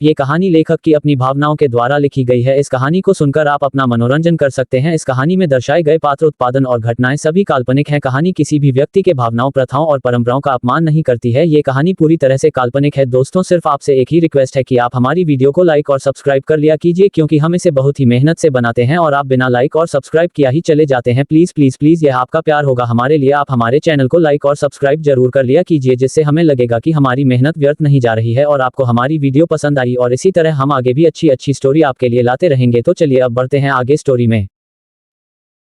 ये कहानी लेखक की अपनी भावनाओं के द्वारा लिखी गई है। इस कहानी को सुनकर आप अपना मनोरंजन कर सकते हैं। इस कहानी में दर्शाए गए पात्र, उत्पादन और घटनाएं सभी काल्पनिक हैं। कहानी किसी भी व्यक्ति के भावनाओं, प्रथाओं और परंपराओं का अपमान नहीं करती है। ये कहानी पूरी तरह से काल्पनिक है। दोस्तों, सिर्फ आपसे एक ही रिक्वेस्ट है कि आप हमारी वीडियो को लाइक और सब्सक्राइब कर लिया कीजिए, क्योंकि हम इसे बहुत ही मेहनत से बनाते हैं और आप बिना लाइक और सब्सक्राइब किया ही चले जाते हैं। प्लीज प्लीज प्लीज, यह आपका प्यार होगा हमारे लिए। आप हमारे चैनल को लाइक और सब्सक्राइब जरूर कर लिया कीजिए, जिससे हमें लगेगा कि हमारी मेहनत व्यर्थ नहीं जा रही है और आपको हमारी वीडियो पसंद आई। और इसी तरह हम आगे भी अच्छी अच्छी स्टोरी आपके लिए लाते रहेंगे। तो चलिए अब बढ़ते हैं आगे स्टोरी में।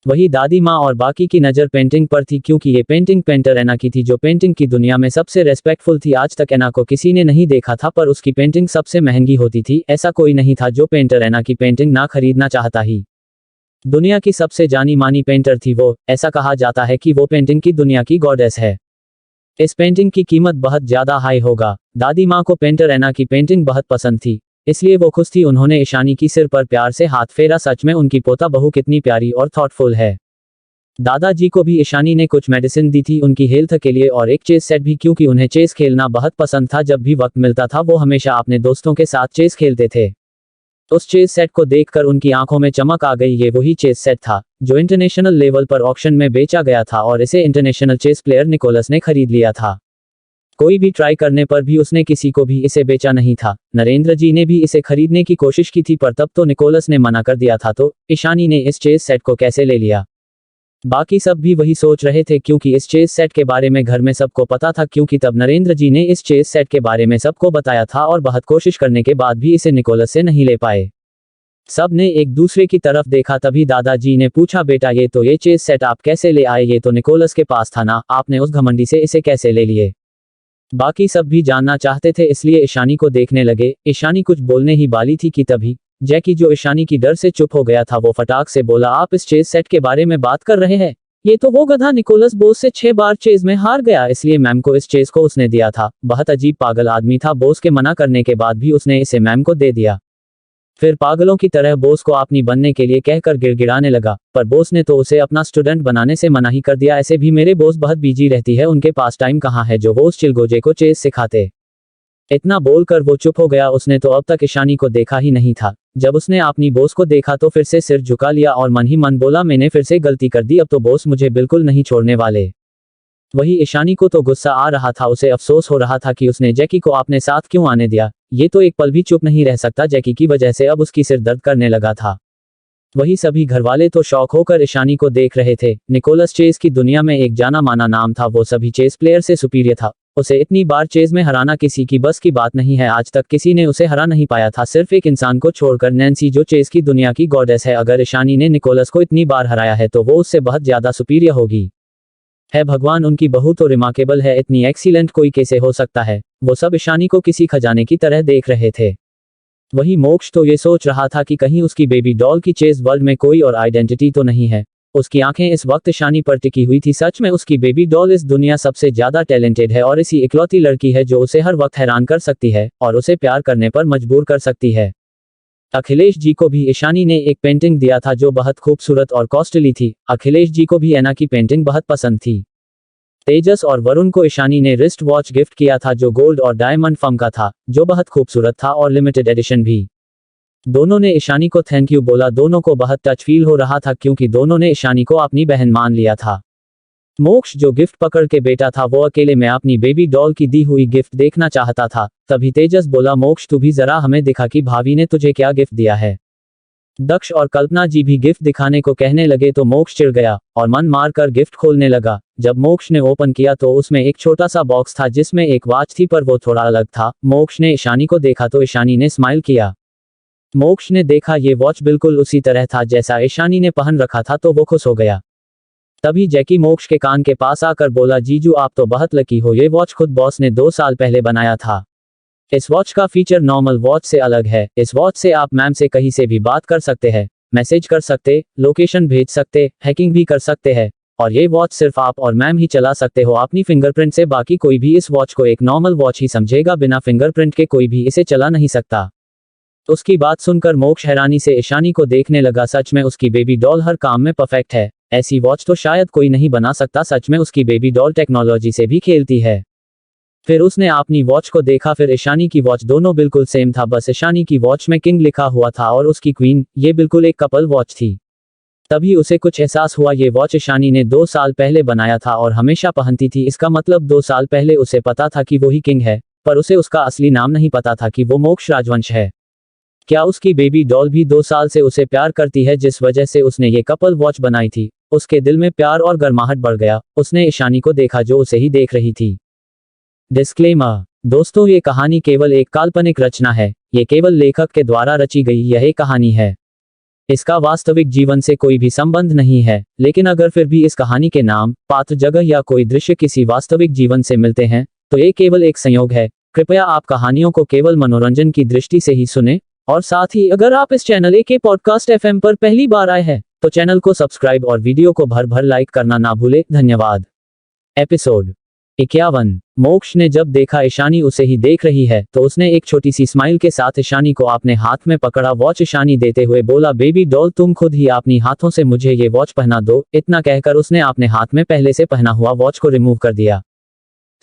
वही दादी माँ और बाकी की नज़र पेंटिंग पर थी, क्योंकि ये पेंटिंग पेंटर एना की थी, जो पेंटिंग की दुनिया में सबसे रेस्पेक्टफुल थी। आज तक एना को किसी ने नहीं देखा था, पर उसकी पेंटिंग सबसे महंगी होती थी। ऐसा कोई नहीं था जो पेंटर एना की पेंटिंग ना खरीदना चाहता ही। दुनिया की सबसे जानी मानी पेंटर थी वो। ऐसा कहा जाता है कि वो पेंटिंग की दुनिया की गॉडेस है। इस पेंटिंग की कीमत बहुत ज्यादा हाई होगा। दादी माँ को पेंटर एना की पेंटिंग बहुत पसंद थी, इसलिए वो खुश थी। उन्होंने ईशानी की सिर पर प्यार से हाथ फेरा। सच में उनकी पोता बहू कितनी प्यारी और थॉटफुल है। दादाजी को भी ईशानी ने कुछ मेडिसिन दी थी उनकी हेल्थ के लिए, और एक चेस सेट भी, क्योंकि उन्हें चेस खेलना बहुत पसंद था। जब भी वक्त मिलता था वो हमेशा अपने दोस्तों के साथ चेस खेलते थे। उस चेस सेट को देखकर उनकी आंखों में चमक आ गई। ये वही चेस सेट था जो इंटरनेशनल लेवल पर ऑक्शन में बेचा गया था, और इसे इंटरनेशनल चेस प्लेयर निकोलस ने खरीद लिया था। कोई भी ट्राई करने पर भी उसने किसी को भी इसे बेचा नहीं था। नरेंद्र जी ने भी इसे खरीदने की कोशिश की थी, पर तब तो निकोलस ने मना कर दिया था। तो ईशानी ने इस चेस सेट को कैसे ले लिया? बाकी सब भी वही सोच रहे थे, क्योंकि इस चेस सेट के बारे में घर में सबको पता था, क्योंकि तब नरेंद्र जी ने इस चेस सेट के बारे में सबको बताया था, और बहुत कोशिश करने के बाद भी इसे निकोलस से नहीं ले पाए। सब ने एक दूसरे की तरफ देखा। तभी दादाजी ने पूछा, बेटा ये चेस सेट आप कैसे ले आए? ये तो निकोलस के पास था ना, आपने उस घमंडी से इसे कैसे ले लिए? बाकी सब भी जानना चाहते थे, इसलिए ईशानी को देखने लगे। ईशानी कुछ बोलने ही वाली थी कि तभी जैकी, जो ईशानी की डर से चुप हो गया था, वो फटाक से बोला, आप इस चेस सेट के बारे में बात कर रहे हैं? ये तो वो गधा निकोलस बोस से 6 बार चेस में हार गया, इसलिए मैम को इस चेस को उसने दिया था। बहुत अजीब पागल आदमी था। बोस के मना करने के बाद भी उसने इसे मैम को दे दिया। फिर पागलों की तरह बोस को अपनी बनने के लिए कहकर गिड़गिड़ाने लगा, पर बोस ने तो उसे अपना स्टूडेंट बनाने से मना ही कर दिया। ऐसे भी मेरे बोस बहुत बिजी रहती है, उनके पास टाइम कहाँ है जो वो उस चिलगोजे को चेस सिखाते। इतना बोलकर वो चुप हो गया। उसने तो अब तक ईशानी को देखा ही नहीं था। जब उसने अपनी बोस को देखा तो फिर से सिर झुका लिया और मन ही मन बोला, मैंने फिर से गलती कर दी, अब तो बोस मुझे बिल्कुल नहीं छोड़ने वाले। वही ईशानी को तो गुस्सा आ रहा था। उसे अफसोस हो रहा था कि उसने जैकी को अपने साथ क्यों आने दिया। ये तो एक पल भी चुप नहीं रह सकता। जैकी की वजह से अब उसकी सिर दर्द करने लगा था। वही सभी घरवाले तो शौक होकर ईशानी को देख रहे थे। निकोलस चेस की दुनिया में एक जाना माना नाम था। वो सभी चेस प्लेयर से सुपीरियर था। उसे इतनी बार चेस में हराना किसी की बस की बात नहीं है। आज तक किसी ने उसे हरा नहीं पाया था, सिर्फ एक इंसान को छोड़कर, नैन्सी, जो चेस की दुनिया की गॉडेस है। अगर ईशानी ने निकोलस को इतनी बार हराया है तो वो उससे बहुत ज्यादा सुपीरियर होगी। है भगवान, उनकी बहू तो रिमार्केबल है। इतनी एक्सीलेंट कोई कैसे हो सकता है? वो सब ईशानी को किसी खजाने की तरह देख रहे थे। वही मोक्ष तो ये सोच रहा था कि कहीं उसकी बेबी डॉल की चेस वर्ल्ड में कोई और आइडेंटिटी तो नहीं है। उसकी आंखें इस वक्त ईशानी पर टिकी हुई थी। सच में उसकी बेबी डॉल इस दुनिया सबसे ज्यादा टैलेंटेड है, और इसी इकलौती लड़की है जो उसे हर वक्त हैरान कर सकती है और उसे प्यार करने पर मजबूर कर सकती है। अखिलेश जी को भी ईशानी ने एक पेंटिंग दिया था जो बहुत खूबसूरत और कॉस्टली थी। अखिलेश जी को भी एना की पेंटिंग बहुत पसंद थी। तेजस और वरुण को ईशानी ने रिस्ट वॉच गिफ्ट किया था जो गोल्ड और डायमंड फर्म का था, जो बहुत खूबसूरत था और लिमिटेड एडिशन भी। दोनों ने ईशानी को थैंक यू बोला। दोनों को बहुत टच फील हो रहा था, क्योंकि दोनों ने ईशानी को अपनी बहन मान लिया था। मोक्ष, जो गिफ्ट पकड़ के बेटा था, वो अकेले में अपनी बेबी डॉल की दी हुई गिफ्ट देखना चाहता था। तभी तेजस बोला, मोक्ष तू भी जरा हमें दिखा कि भाभी ने तुझे क्या गिफ्ट दिया है। दक्ष और कल्पना जी भी गिफ्ट दिखाने को कहने लगे तो मोक्ष चिढ़ गया और मन मारकर गिफ्ट खोलने लगा। जब मोक्ष ने ओपन किया तो उसमें एक छोटा सा बॉक्स था जिसमें एक वॉच थी, पर वो थोड़ा अलग था। मोक्ष ने ईशानी को देखा तो ईशानी ने स्माइल किया। मोक्ष ने देखा ये वॉच बिल्कुल उसी तरह था जैसा ईशानी ने पहन रखा था, तो वो खुश हो गया। तभी जैकी मोक्ष के कान के पास आकर बोला, जीजू आप तो बहुत लकी हो, ये वॉच खुद बॉस ने 2 साल पहले बनाया था। इस वॉच का फीचर नॉर्मल वॉच से अलग है। इस वॉच से आप मैम से कहीं से भी बात कर सकते हैं, मैसेज कर सकते, लोकेशन भेज सकते, हैकिंग भी कर सकते हैं, और ये वॉच सिर्फ आप और मैम ही चला सकते हो अपनी फिंगरप्रिंट से। बाकी कोई भी इस वॉच को एक नॉर्मल वॉच ही समझेगा, बिना फिंगरप्रिंट के कोई भी इसे चला नहीं सकता। उसकी बात सुनकर मोक्ष हैरानी से ईशानी को देखने लगा। सच में उसकी बेबी डॉल हर काम में परफेक्ट है। ऐसी वॉच तो शायद कोई नहीं बना सकता। सच में उसकी बेबी डॉल टेक्नोलॉजी से भी खेलती है। फिर उसने अपनी वॉच को देखा, फिर ईशानी की वॉच दोनों बिल्कुल सेम था, बस ईशानी की वॉच में किंग लिखा हुआ था और उसकी क्वीन, ये बिल्कुल एक कपल वॉच थी। तभी उसे कुछ एहसास हुआ, ये वॉच ईशानी ने 2 साल पहले बनाया था और हमेशा पहनती थी, इसका मतलब 2 साल पहले उसे पता था कि वो ही किंग है, पर उसे उसका असली नाम नहीं पता था कि वो मोक्ष राजवंश है। क्या उसकी बेबी डॉल भी 2 साल से उसे प्यार करती है जिस वजह से उसने ये कपल वॉच बनाई थी? उसके दिल में प्यार और गर्माहट बढ़ गया, उसने ईशानी को देखा जो उसे ही देख रही थी। डिस्क्लेमर, दोस्तों ये कहानी केवल एक काल्पनिक रचना है, ये केवल लेखक के द्वारा रची गई यह एक कहानी है। इसका वास्तविक जीवन से कोई भी संबंध नहीं है, लेकिन अगर फिर भी इस कहानी के नाम, पात्र, जगह या कोई दृश्य किसी वास्तविक जीवन से मिलते हैं, तो ये केवल एक संयोग है। कृपया आप कहानियों को केवल मनोरंजन की दृष्टि से ही सुने, और साथ ही अगर आप इस चैनल AK पॉडकास्ट FM पर पहली बार आए हैं, तो चैनल को सब्सक्राइब और वीडियो को भर भर लाइक करना ना भूले। धन्यवाद। एपिसोड 51। मोक्ष ने जब देखा ईशानी उसे ही देख रही है, तो उसने एक छोटी सी स्माइल के साथ ईशानी को अपने हाथ में पकड़ा। वॉच ईशानी देते हुए बोला, बेबी डॉल तुम खुद ही अपनी हाथों से मुझे ये वॉच पहना दो। इतना कहकर उसने अपने हाथ में पहले से पहना हुआ वॉच को रिमूव कर दिया।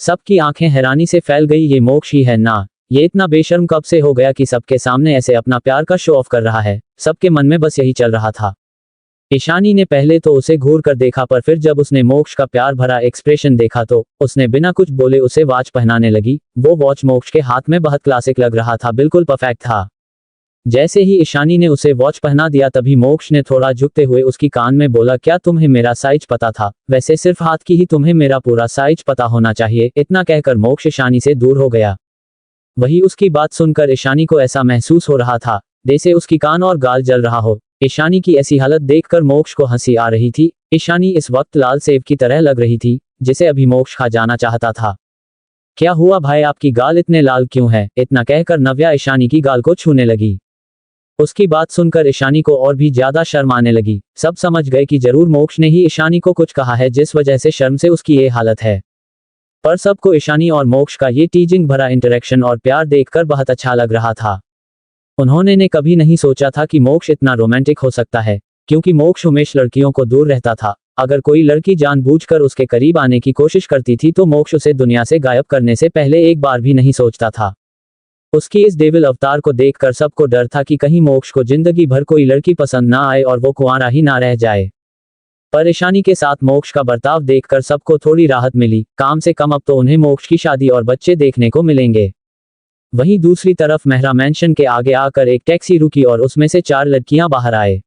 सबकी आंखें हैरानी से फैल गई, ये मोक्ष ही है ना? ये इतना बेशर्म कब से हो गया कि सबके सामने ऐसे अपना प्यार का शो ऑफ कर रहा है? सबके मन में बस यही चल रहा था। ईशानी ने पहले तो उसे घूर कर देखा, पर फिर जब उसने मोक्ष का प्यार भरा एक्सप्रेशन देखा तो उसने बिना कुछ बोले उसे वॉच पहनाने लगी। वो वॉच मोक्ष के हाथ में बहुत क्लासिक लग रहा था, बिल्कुल परफेक्ट था। जैसे ही ईशानी ने उसे वॉच पहना दिया, तभी मोक्ष ने थोड़ा झुकते हुए उसकी कान में बोला, क्या तुम्हें मेरा साइज पता था? वैसे सिर्फ हाथ की ही, तुम्हें मेरा पूरा साइज पता होना चाहिए। इतना कहकर मोक्ष ईशानी से दूर हो गया। वही उसकी बात सुनकर ईशानी को ऐसा महसूस हो रहा था जैसे उसकी कान और गाल जल रहा हो। ईशानी की ऐसी हालत देखकर मोक्ष को हंसी आ रही थी। ईशानी इस वक्त लाल सेब की तरह लग रही थी, जिसे अभी मोक्ष खा जाना चाहता था। क्या हुआ भाई, आपकी गाल इतने लाल क्यों है? इतना कहकर नव्या ईशानी की गाल को छूने लगी। उसकी बात सुनकर ईशानी को और भी ज्यादा शर्म आने लगी। सब समझ गए कि जरूर मोक्ष ने ही ईशानी को कुछ कहा है, जिस वजह से शर्म से उसकी ये हालत है। पर सबको ईशानी और मोक्ष का ये टीजिंग भरा इंटरेक्शन और प्यार देखकर बहुत अच्छा लग रहा था। उन्होंने ने कभी नहीं सोचा था कि मोक्ष इतना रोमांटिक हो सकता है, क्योंकि मोक्ष हमेशा लड़कियों को दूर रहता था। अगर कोई लड़की जानबूझकर उसके करीब आने की कोशिश करती थी तो मोक्ष उसे दुनिया से गायब करने से पहले एक बार भी नहीं सोचता था। उसकी इस डेविल अवतार को देखकर सबको डर था कि कहीं मोक्ष को जिंदगी भर कोई लड़की पसंद ना आए और वो कुंवारा ही ना रह जाए। पर ईशानी के साथ मोक्ष का बर्ताव देखकर सबको थोड़ी राहत मिली। कम से कम अब तो उन्हें मोक्ष की शादी और बच्चे देखने को मिलेंगे। वहीं दूसरी तरफ मेहरा मैंशन के आगे आकर एक टैक्सी रुकी और उसमें से 4 लड़कियां बाहर आए।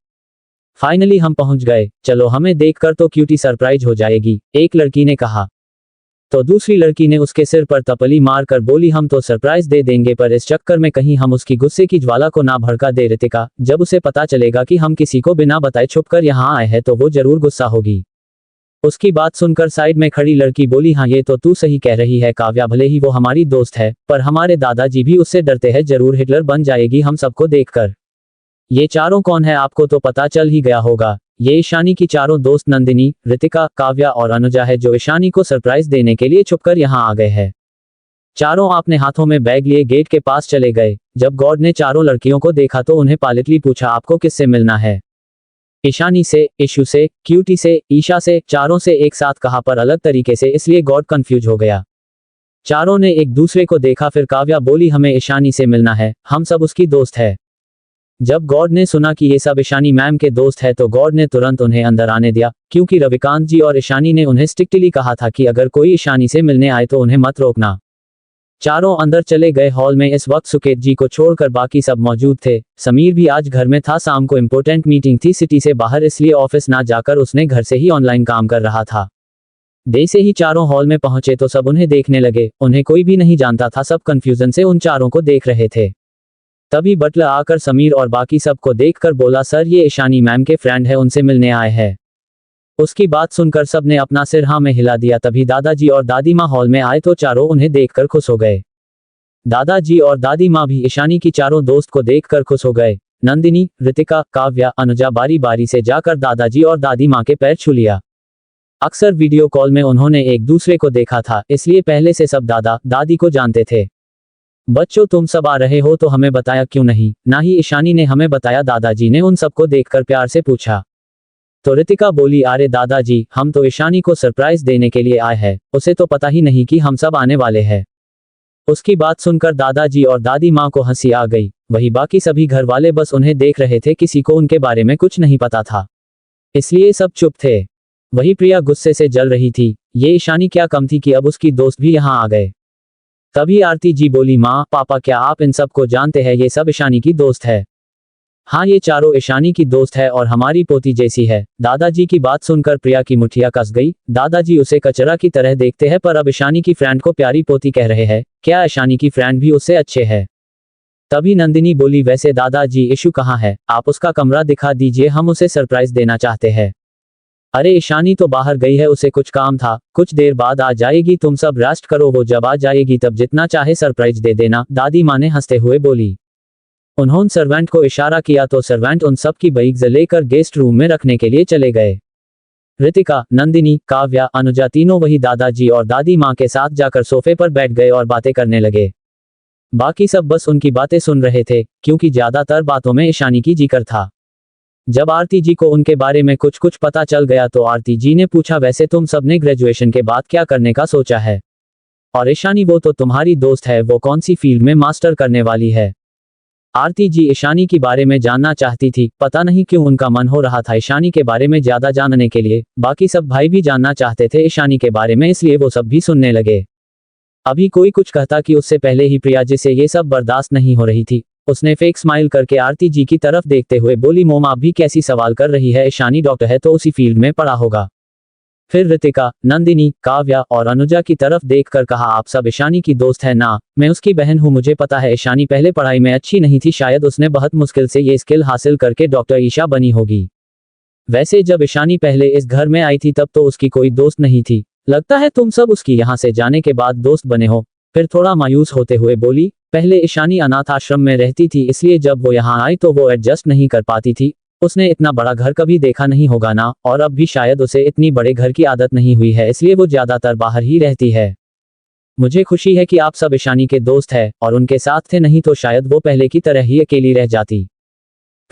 फाइनली हम पहुंच गए, चलो हमें देखकर तो क्यूटी सरप्राइज हो जाएगी, एक लड़की ने कहा। तो दूसरी लड़की ने उसके सिर पर तपली मारकर बोली, हम तो सरप्राइज दे देंगे, पर इस चक्कर में कहीं हम उसकी गुस्से की ज्वाला को ना भड़का दे। रितिका, जब उसे पता चलेगा कि हम किसी को बिना बताए छुपकर यहाँ आए हैं तो वो जरूर गुस्सा होगी। उसकी बात सुनकर साइड में खड़ी लड़की बोली, हाँ ये तो तू सही कह रही है काव्या, भले ही वो हमारी दोस्त है, पर हमारे दादाजी भी उससे डरते हैं, जरूर हिटलर बन जाएगी हम सबको देखकर। ये चारों कौन है आपको तो पता चल ही गया होगा, ये ईशानी की चारों दोस्त नंदिनी, रितिका, काव्या और अनुजा है, जो ईशानी को सरप्राइज देने के लिए छुपकर यहाँ आ गए हैं। चारों अपने हाथों में बैग लिए गेट के पास चले गए। जब गॉड ने चारों लड़कियों को देखा तो उन्हें पायलटली पूछा, आपको किससे मिलना है? ईशानी से, इशू से, क्यूटी से, ईशा से। चारों से एक साथ कहा पर अलग तरीके से, इसलिए गॉड कंफ्यूज हो गया। चारों ने एक दूसरे को देखा, फिर काव्या बोली, हमें ईशानी से मिलना है, हम सब उसकी दोस्त है। जब गॉड ने सुना कि ये सब ईशानी मैम के दोस्त है तो गॉड ने तुरंत उन्हें अंदर आने दिया, क्योंकि रविकांत जी और ईशानी ने उन्हें स्ट्रिक्टली कहा था कि अगर कोई ईशानी से मिलने आए तो उन्हें मत रोकना। चारों अंदर चले गए। हॉल में इस वक्त सुकेत जी को छोड़कर बाकी सब मौजूद थे। समीर भी आज घर में था, शाम को इम्पोर्टेंट मीटिंग थी सिटी से बाहर, इसलिए ऑफिस ना जाकर उसने घर से ही ऑनलाइन काम कर रहा था। जैसे ही चारों हॉल में पहुंचे तो सब उन्हें देखने लगे। उन्हें कोई भी नहीं जानता था, सब कंफ्यूजन से उन चारों को देख रहे थे। तभी बटलर आकर समीर और बाकी सबको देखकर बोला, सर ये ईशानी मैम के फ्रेंड है, उनसे मिलने आए हैं। उसकी बात सुनकर सबने अपना सिर हाँ में हिला दिया। तभी दादाजी और दादी माँ हॉल में आए तो चारों उन्हें देखकर खुश हो गए। दादाजी और दादी माँ भी ईशानी की चारों दोस्त को देखकर खुश हो गए। नंदिनी, रितिका, काव्या, अनुजा बारी बारी से जाकर दादाजी और दादी माँ के पैर छू लिया। अक्सर वीडियो कॉल में उन्होंने एक दूसरे को देखा था, इसलिए पहले से सब दादा दादी को जानते थे। बच्चों तुम सब आ रहे हो तो हमें बताया क्यों नहीं? ना ही ईशानी ने हमें बताया, दादाजी ने उन सबको देखकर प्यार से पूछा। तो रितिका बोली, अरे दादाजी, हम तो ईशानी को सरप्राइज देने के लिए आए हैं, उसे तो पता ही नहीं कि हम सब आने वाले हैं। उसकी बात सुनकर दादाजी और दादी माँ को हंसी आ गई। वही बाकी सभी घर वाले बस उन्हें देख रहे थे, किसी को उनके बारे में कुछ नहीं पता था, इसलिए सब चुप थे। वही प्रिया गुस्से से जल रही थी। ये ईशानी क्या कम थी कि अब उसकी दोस्त भी यहाँ आ गए। तभी आरती जी बोली, माँ पापा क्या आप इन सब को जानते हैं? ये सब ईशानी की दोस्त है। हाँ, ये चारों ईशानी की दोस्त है और हमारी पोती जैसी है। दादाजी की बात सुनकर प्रिया की मुठ्ठियां कस गई। दादाजी उसे कचरा की तरह देखते हैं, पर अब ईशानी की फ्रेंड को प्यारी पोती कह रहे हैं। क्या ईशानी की फ्रेंड भी उससे अच्छे है? तभी नंदिनी बोली, वैसे दादाजी इशू कहाँ है? आप उसका कमरा दिखा दीजिए, हम उसे सरप्राइज देना चाहते हैं। अरे ईशानी तो बाहर गई है, उसे कुछ काम था, कुछ देर बाद आ जाएगी, तुम सब रेस्ट करो, वो जब आ जाएगी तब जितना चाहे सरप्राइज दे देना। दादी माँ ने हंसते हुए बोली। उन्होंने सर्वेंट को इशारा किया तो सर्वेंट उन सब की बैग्स लेकर गेस्ट रूम में रखने के लिए चले गए। रितिका, नंदिनी, काव्या, अनुजा तीनों वही दादाजी और दादी माँ के साथ जाकर सोफे पर बैठ गए और बातें करने लगे। बाकी सब बस उनकी बातें सुन रहे थे, क्योंकि ज्यादातर बातों में ईशानी की जिक्र था। जब आरती जी को उनके बारे में कुछ कुछ पता चल गया तो आरती जी ने पूछा, वैसे तुम सबने ग्रेजुएशन के बाद क्या करने का सोचा है? और ईशानी, वो तो तुम्हारी दोस्त है, वो कौन सी फील्ड में मास्टर करने वाली है? आरती जी ईशानी के बारे में जानना चाहती थी। पता नहीं क्यों उनका मन हो रहा था ईशानी के बारे में ज्यादा जानने के लिए। बाकी सब भाई भी जानना चाहते थे ईशानी के बारे में, इसलिए वो सब भी सुनने लगे। अभी कोई कुछ कहता कि उससे पहले ही प्रिया, जिसे ये सब बर्दाश्त नहीं हो रही थी, उसने फेक स्माइल करके आरती जी की तरफ देखते हुए बोली, मोम आप भी कैसी सवाल कर रही है? ईशानी डॉक्टर है तो उसी फील्ड में पढ़ा होगा। फिर रितिका, नंदिनी, काव्या और अनुजा की तरफ देखकर कहा, आप सब ईशानी की दोस्त है ना? मैं उसकी बहन हूँ, मुझे पता है ईशानी पहले पढ़ाई में अच्छी नहीं थी, शायद उसने बहुत मुश्किल से ये स्किल हासिल करके डॉक्टर ईशा बनी होगी। वैसे जब ईशानी पहले इस घर में आई थी तब तो उसकी कोई दोस्त नहीं थी, लगता है तुम सब उसकी यहाँ से जाने के बाद दोस्त बने हो। फिर थोड़ा मायूस होते हुए बोली, पहले ईशानी अनाथ आश्रम में रहती थी, इसलिए जब वो यहाँ आई तो वो एडजस्ट नहीं कर पाती थी। उसने इतना बड़ा घर कभी देखा नहीं होगा ना, और अब भी शायद उसे इतनी बड़े घर की आदत नहीं हुई है, इसलिए वो ज्यादातर बाहर ही रहती है। मुझे खुशी है कि आप सब ईशानी के दोस्त हैं और उनके साथ थे, नहीं तो शायद वो पहले की तरह ही अकेली रह जाती।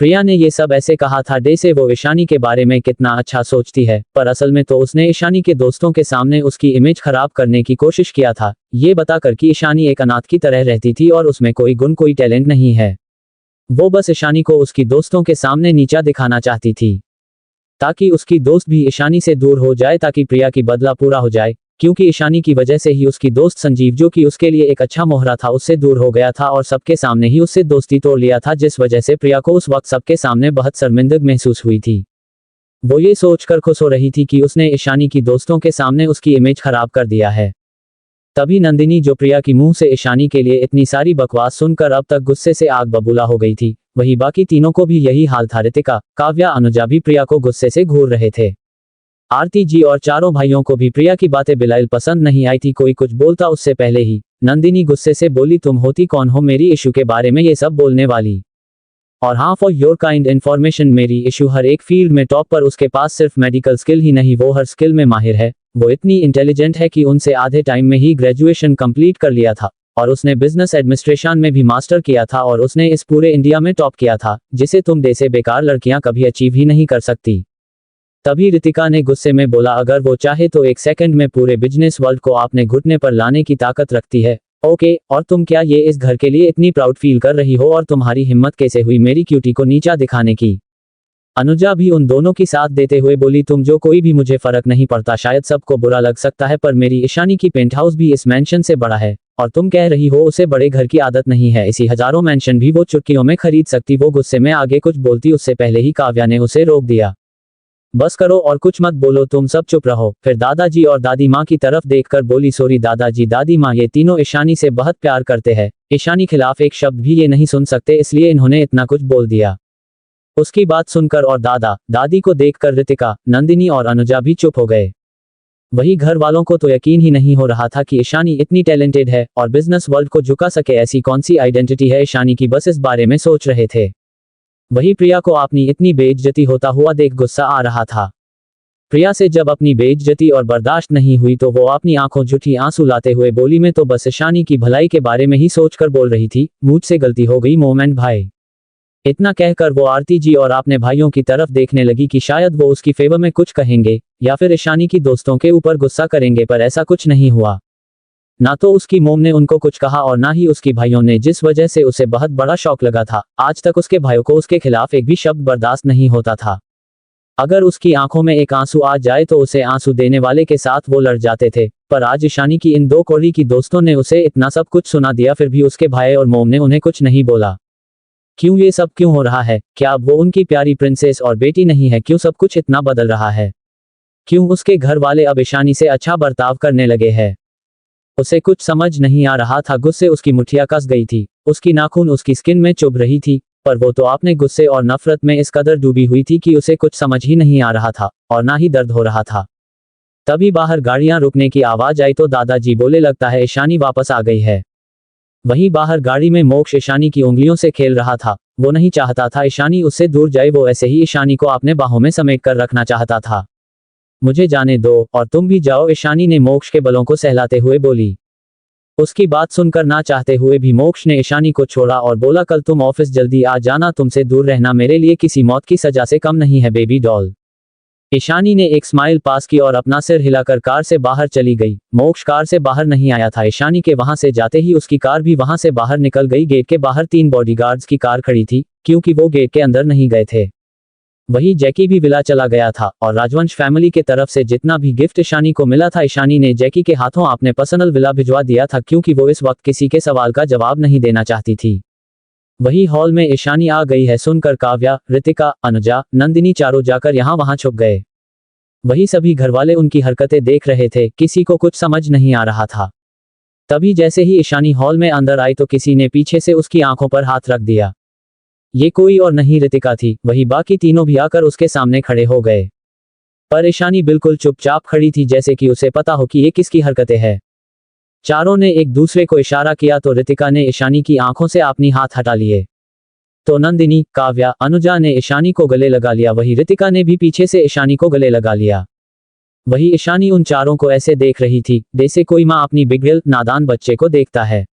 प्रिया ने ये सब ऐसे कहा था डे से वो ईशानी के बारे में कितना अच्छा सोचती है, पर असल में तो उसने ईशानी के दोस्तों के सामने उसकी इमेज खराब करने की कोशिश किया था, ये बताकर कि ईशानी एक अनाथ की तरह रहती थी और उसमें कोई गुण कोई टैलेंट नहीं है। वो बस ईशानी को उसकी दोस्तों के सामने नीचा दिखाना चाहती थी, ताकि उसकी दोस्त भी ईशानी से दूर हो जाए, ताकि प्रिया की बदला पूरा हो जाए। क्योंकि ईशानी की वजह से ही उसकी दोस्त संजीव, जो कि उसके लिए एक अच्छा मोहरा था, उससे दूर हो गया था और सबके सामने ही उससे दोस्ती तोड़ लिया था, जिस वजह से प्रिया को उस वक्त सबके सामने बहुत शर्मिंदगी महसूस हुई थी। वो ये सोचकर खुश हो रही थी कि उसने ईशानी की दोस्तों के सामने उसकी इमेज खराब कर दिया है। तभी नंदिनी, जो प्रिया की मुंह से ईशानी के लिए इतनी सारी बकवास सुनकर अब तक गुस्से से आग बबूला हो गई थी, वही बाकी तीनों को भी यही हाल था। रितिका, काव्या, अनुजा भी प्रिया को गुस्से से घूर रहे थे। आरती जी और चारों भाइयों को भी प्रिया की बातें बिल्कुल पसंद नहीं आई थी। कोई कुछ बोलता उससे पहले ही नंदिनी गुस्से से बोली, तुम होती कौन हो मेरी इशू के बारे में ये सब बोलने वाली? और हाँ, फॉर योर काइंड इन्फॉर्मेशन, मेरी इशू हर एक फील्ड में टॉप पर, उसके पास सिर्फ मेडिकल स्किल ही नहीं, वो हर स्किल में माहिर है। वो इतनी इंटेलिजेंट है कि उनसे आधे टाइम में ही ग्रेजुएशन कंप्लीट कर लिया था, और उसने बिजनेस एडमिनिस्ट्रेशन में भी मास्टर किया था, और उसने इस पूरे इंडिया में टॉप किया था, जिसे तुम जैसे बेकार लड़कियां कभी अचीव ही नहीं कर सकती। तभी रितिका ने गुस्से में बोला, अगर वो चाहे तो एक सेकंड में पूरे बिजनेस वर्ल्ड को आपने घुटने पर लाने की ताकत रखती है। ओके, और तुम क्या ये इस घर के लिए इतनी प्राउड फील कर रही हो? और तुम्हारी हिम्मत कैसे हुई मेरी क्यूटी को नीचा दिखाने की? अनुजा भी उन दोनों की साथ देते हुए बोली, तुम जो कोई भी, मुझे फर्क नहीं पड़ता, शायद सबको बुरा लग सकता है, पर मेरी ईशानी की पेंट हाउस भी इस मैंशन से बड़ा है, और तुम कह रही हो उसे बड़े घर की आदत नहीं है। इसी हजारों मैंशन भी वो चुटकियों में खरीद सकती। वो गुस्से में आगे कुछ बोलती, उससे पहले ही काव्या ने उसे रोक दिया। बस करो और कुछ मत बोलो, तुम सब चुप रहो। फिर दादाजी और दादी माँ की तरफ देखकर बोली, सॉरी दादाजी, दादी माँ, ये तीनों ईशानी से बहुत प्यार करते हैं, ईशानी खिलाफ एक शब्द भी ये नहीं सुन सकते, इसलिए इन्होंने इतना कुछ बोल दिया। उसकी बात सुनकर और दादा दादी को देखकर रितिका, नंदिनी और अनुजा भी चुप हो गए। वही घर वालों को तो यकीन ही नहीं हो रहा था कि ईशानी इतनी टैलेंटेड है और बिजनेस वर्ल्ड को झुका सके, ऐसी कौन सी आइडेंटिटी है ईशानी की, बस इस बारे में सोच रहे थे। वही प्रिया को अपनी इतनी बेइज्जती होता हुआ देख गुस्सा आ रहा था। प्रिया से जब अपनी बेइज्जती और बर्दाश्त नहीं हुई तो वो अपनी आंखों झूठी आंसू लाते हुए बोली, मैं तो बस ईशानी की भलाई के बारे में ही सोचकर बोल रही थी, मुझसे गलती हो गई मोमेंट भाई। इतना कहकर वो आरती जी और अपने भाइयों की तरफ देखने लगी कि शायद वो उसकी फेवर में कुछ कहेंगे या फिर ईशानी की दोस्तों के ऊपर गुस्सा करेंगे, पर ऐसा कुछ नहीं हुआ। ना तो उसकी मोम ने उनको कुछ कहा और ना ही उसकी भाइयों ने, जिस वजह से उसे बहुत बड़ा शौक लगा था। आज तक उसके भाइयों को उसके खिलाफ एक भी शब्द बर्दाश्त नहीं होता था। अगर उसकी आंखों में एक आंसू आ जाए तो उसे आंसू देने वाले के साथ वो लड़ जाते थे। पर आज ईशानी की इन दो कौड़ी की दोस्तों ने उसे इतना सब कुछ सुना दिया, फिर भी उसके भाई और मोम ने उन्हें कुछ नहीं बोला। क्यों ये सब क्यों हो रहा है? क्या अब वो उनकी प्यारी प्रिंसेस और बेटी नहीं है? क्यों सब कुछ इतना बदल रहा है? क्यों उसके घर वाले अब ईशानी से अच्छा बर्ताव करने लगे हैं? उसे कुछ समझ नहीं आ रहा था। गुस्से उसकी मुठ्ठियां कस गई थी, उसकी नाखून उसकी स्किन में चुभ रही थी, पर वो तो अपने गुस्से और नफरत में इस कदर डूबी हुई थी कि उसे कुछ समझ ही नहीं आ रहा था और ना ही दर्द हो रहा था। तभी बाहर गाड़ियां रुकने की आवाज आई तो दादाजी बोले, लगता है ईशानी वापस आ गई है। वहीं बाहर गाड़ी में मोक्ष ईशानी की उंगलियों से खेल रहा था। वो नहीं चाहता था ईशानी उससे दूर जाए, वो ऐसे ही ईशानी को अपने बाहों में समेट कर रखना चाहता था। मुझे जाने दो और तुम भी जाओ, ईशानी ने मोक्ष के बलों को सहलाते हुए बोली। उसकी बात सुनकर ना चाहते हुए भी मोक्ष ने ईशानी को छोड़ा और बोला, कल तुम ऑफिस जल्दी आ जाना, तुमसे दूर रहना मेरे लिए किसी मौत की सजा से कम नहीं है बेबी डॉल। ईशानी ने एक स्माइल पास की और अपना सिर हिलाकर कार से बाहर चली गई। मोक्ष कार से बाहर नहीं आया था। ईशानी के वहां से जाते ही उसकी कार भी वहां से बाहर निकल गई। गेट के बाहर 3 बॉडीगार्ड्स की कार खड़ी थी, क्योंकि वो गेट के अंदर नहीं गए थे। वही जैकी भी विला चला गया था और राजवंश फैमिली के तरफ से जितना भी गिफ्ट ईशानी को मिला था, ईशानी ने जैकी के हाथों अपने पर्सनल विला भिजवा दिया था, क्योंकि वो इस वक्त किसी के सवाल का जवाब नहीं देना चाहती थी। वही हॉल में ईशानी आ गई है सुनकर काव्या, रितिका, अनुजा, नंदिनी चारों जाकर यहाँ वहां छुप गए। वही सभी घरवाले उनकी हरकतें देख रहे थे, किसी को कुछ समझ नहीं आ रहा था। तभी जैसे ही ईशानी हॉल में अंदर आई तो किसी ने पीछे से उसकी आंखों पर हाथ रख दिया। ये कोई और नहीं रितिका थी। वही बाकी तीनों भी आकर उसके सामने खड़े हो गए, पर ईशानी बिल्कुल चुपचाप खड़ी थी, जैसे कि उसे पता हो कि ये किसकी हरकतें हैं। चारों ने एक दूसरे को इशारा किया तो रितिका ने ईशानी की आंखों से अपनी हाथ हटा लिए, तो नंदिनी, काव्या, अनुजा ने ईशानी को गले लगा लिया। वही रितिका ने भी पीछे से ईशानी को गले लगा लिया। वही ईशानी उन चारों को ऐसे देख रही थी जैसे कोई माँ अपनी बिगड़ेल नादान बच्चे को देखता है।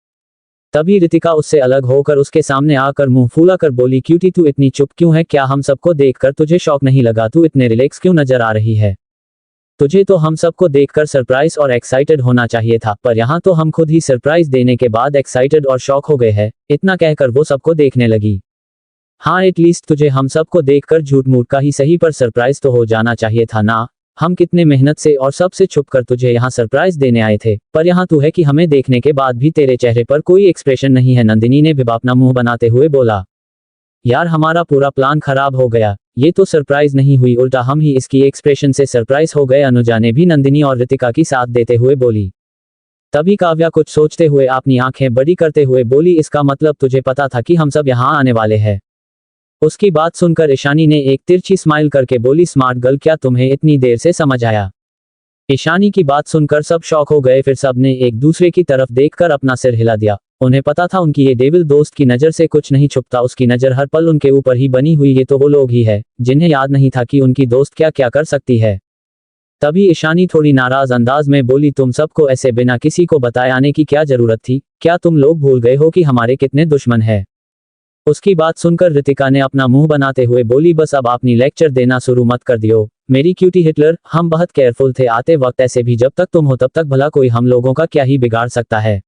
तभी रितिका उससे अलग होकर उसके सामने आकर मुंह फूला कर बोली, क्यूटी तू इतनी चुप क्यों है? क्या हम सबको देखकर तुझे शौक नहीं लगा? तू इतने रिलैक्स क्यों नजर आ रही है? तुझे तो हम सबको देखकर सरप्राइज और एक्साइटेड होना चाहिए था, पर यहाँ तो हम खुद ही सरप्राइज देने के बाद एक्साइटेड और शॉक हो गए हैं। इतना कहकर वो सबको देखने लगी। हाँ, एटलीस्ट तुझे हम सबको देखकर झूठ मूठ का ही सही, पर सरप्राइज तो हो जाना चाहिए था ना। हम कितने मेहनत से और सबसे छुपकर तुझे यहाँ सरप्राइज देने आए थे, पर यहाँ तू है कि हमें देखने के बाद भी तेरे चेहरे पर कोई एक्सप्रेशन नहीं है। नंदिनी ने भी अपना मुंह बनाते हुए बोला, यार हमारा पूरा प्लान खराब हो गया। ये तो सरप्राइज नहीं हुई, उल्टा हम ही इसकी एक्सप्रेशन से सरप्राइज हो गए। अनुजा ने भी नंदिनी और रितिका की साथ देते हुए बोली। तभी काव्या कुछ सोचते हुए अपनी आंखें बड़ी करते हुए बोली, इसका मतलब तुझे पता था कि हम सब यहाँ आने वाले हैं? उसकी बात सुनकर ईशानी ने एक तिरछी स्माइल करके बोली, स्मार्ट गर्ल, क्या तुम्हें इतनी देर से समझ आया? ईशानी की बात सुनकर सब शॉक हो गए। फिर सब ने एक दूसरे की तरफ देखकर अपना सिर हिला दिया। उन्हें पता था उनकी ये डेविल दोस्त की नजर से कुछ नहीं छुपता, उसकी नजर हर पल उनके ऊपर ही बनी हुई। ये तो वो लोग ही है जिन्हें याद नहीं था कि उनकी दोस्त क्या क्या कर सकती है। तभी ईशानी थोड़ी नाराज अंदाज में बोली, तुम सबको ऐसे बिना किसी को बताए आने की क्या जरूरत थी? क्या तुम लोग भूल गए हो कि हमारे कितने दुश्मन हैं? उसकी बात सुनकर रितिका ने अपना मुंह बनाते हुए बोली, बस अब अपनी लेक्चर देना शुरू मत कर दियो मेरी क्यूटी हिटलर। हम बहुत केयरफुल थे आते वक्त, ऐसे भी जब तक तुम हो तब तक भला कोई हम लोगों का क्या ही बिगाड़ सकता है।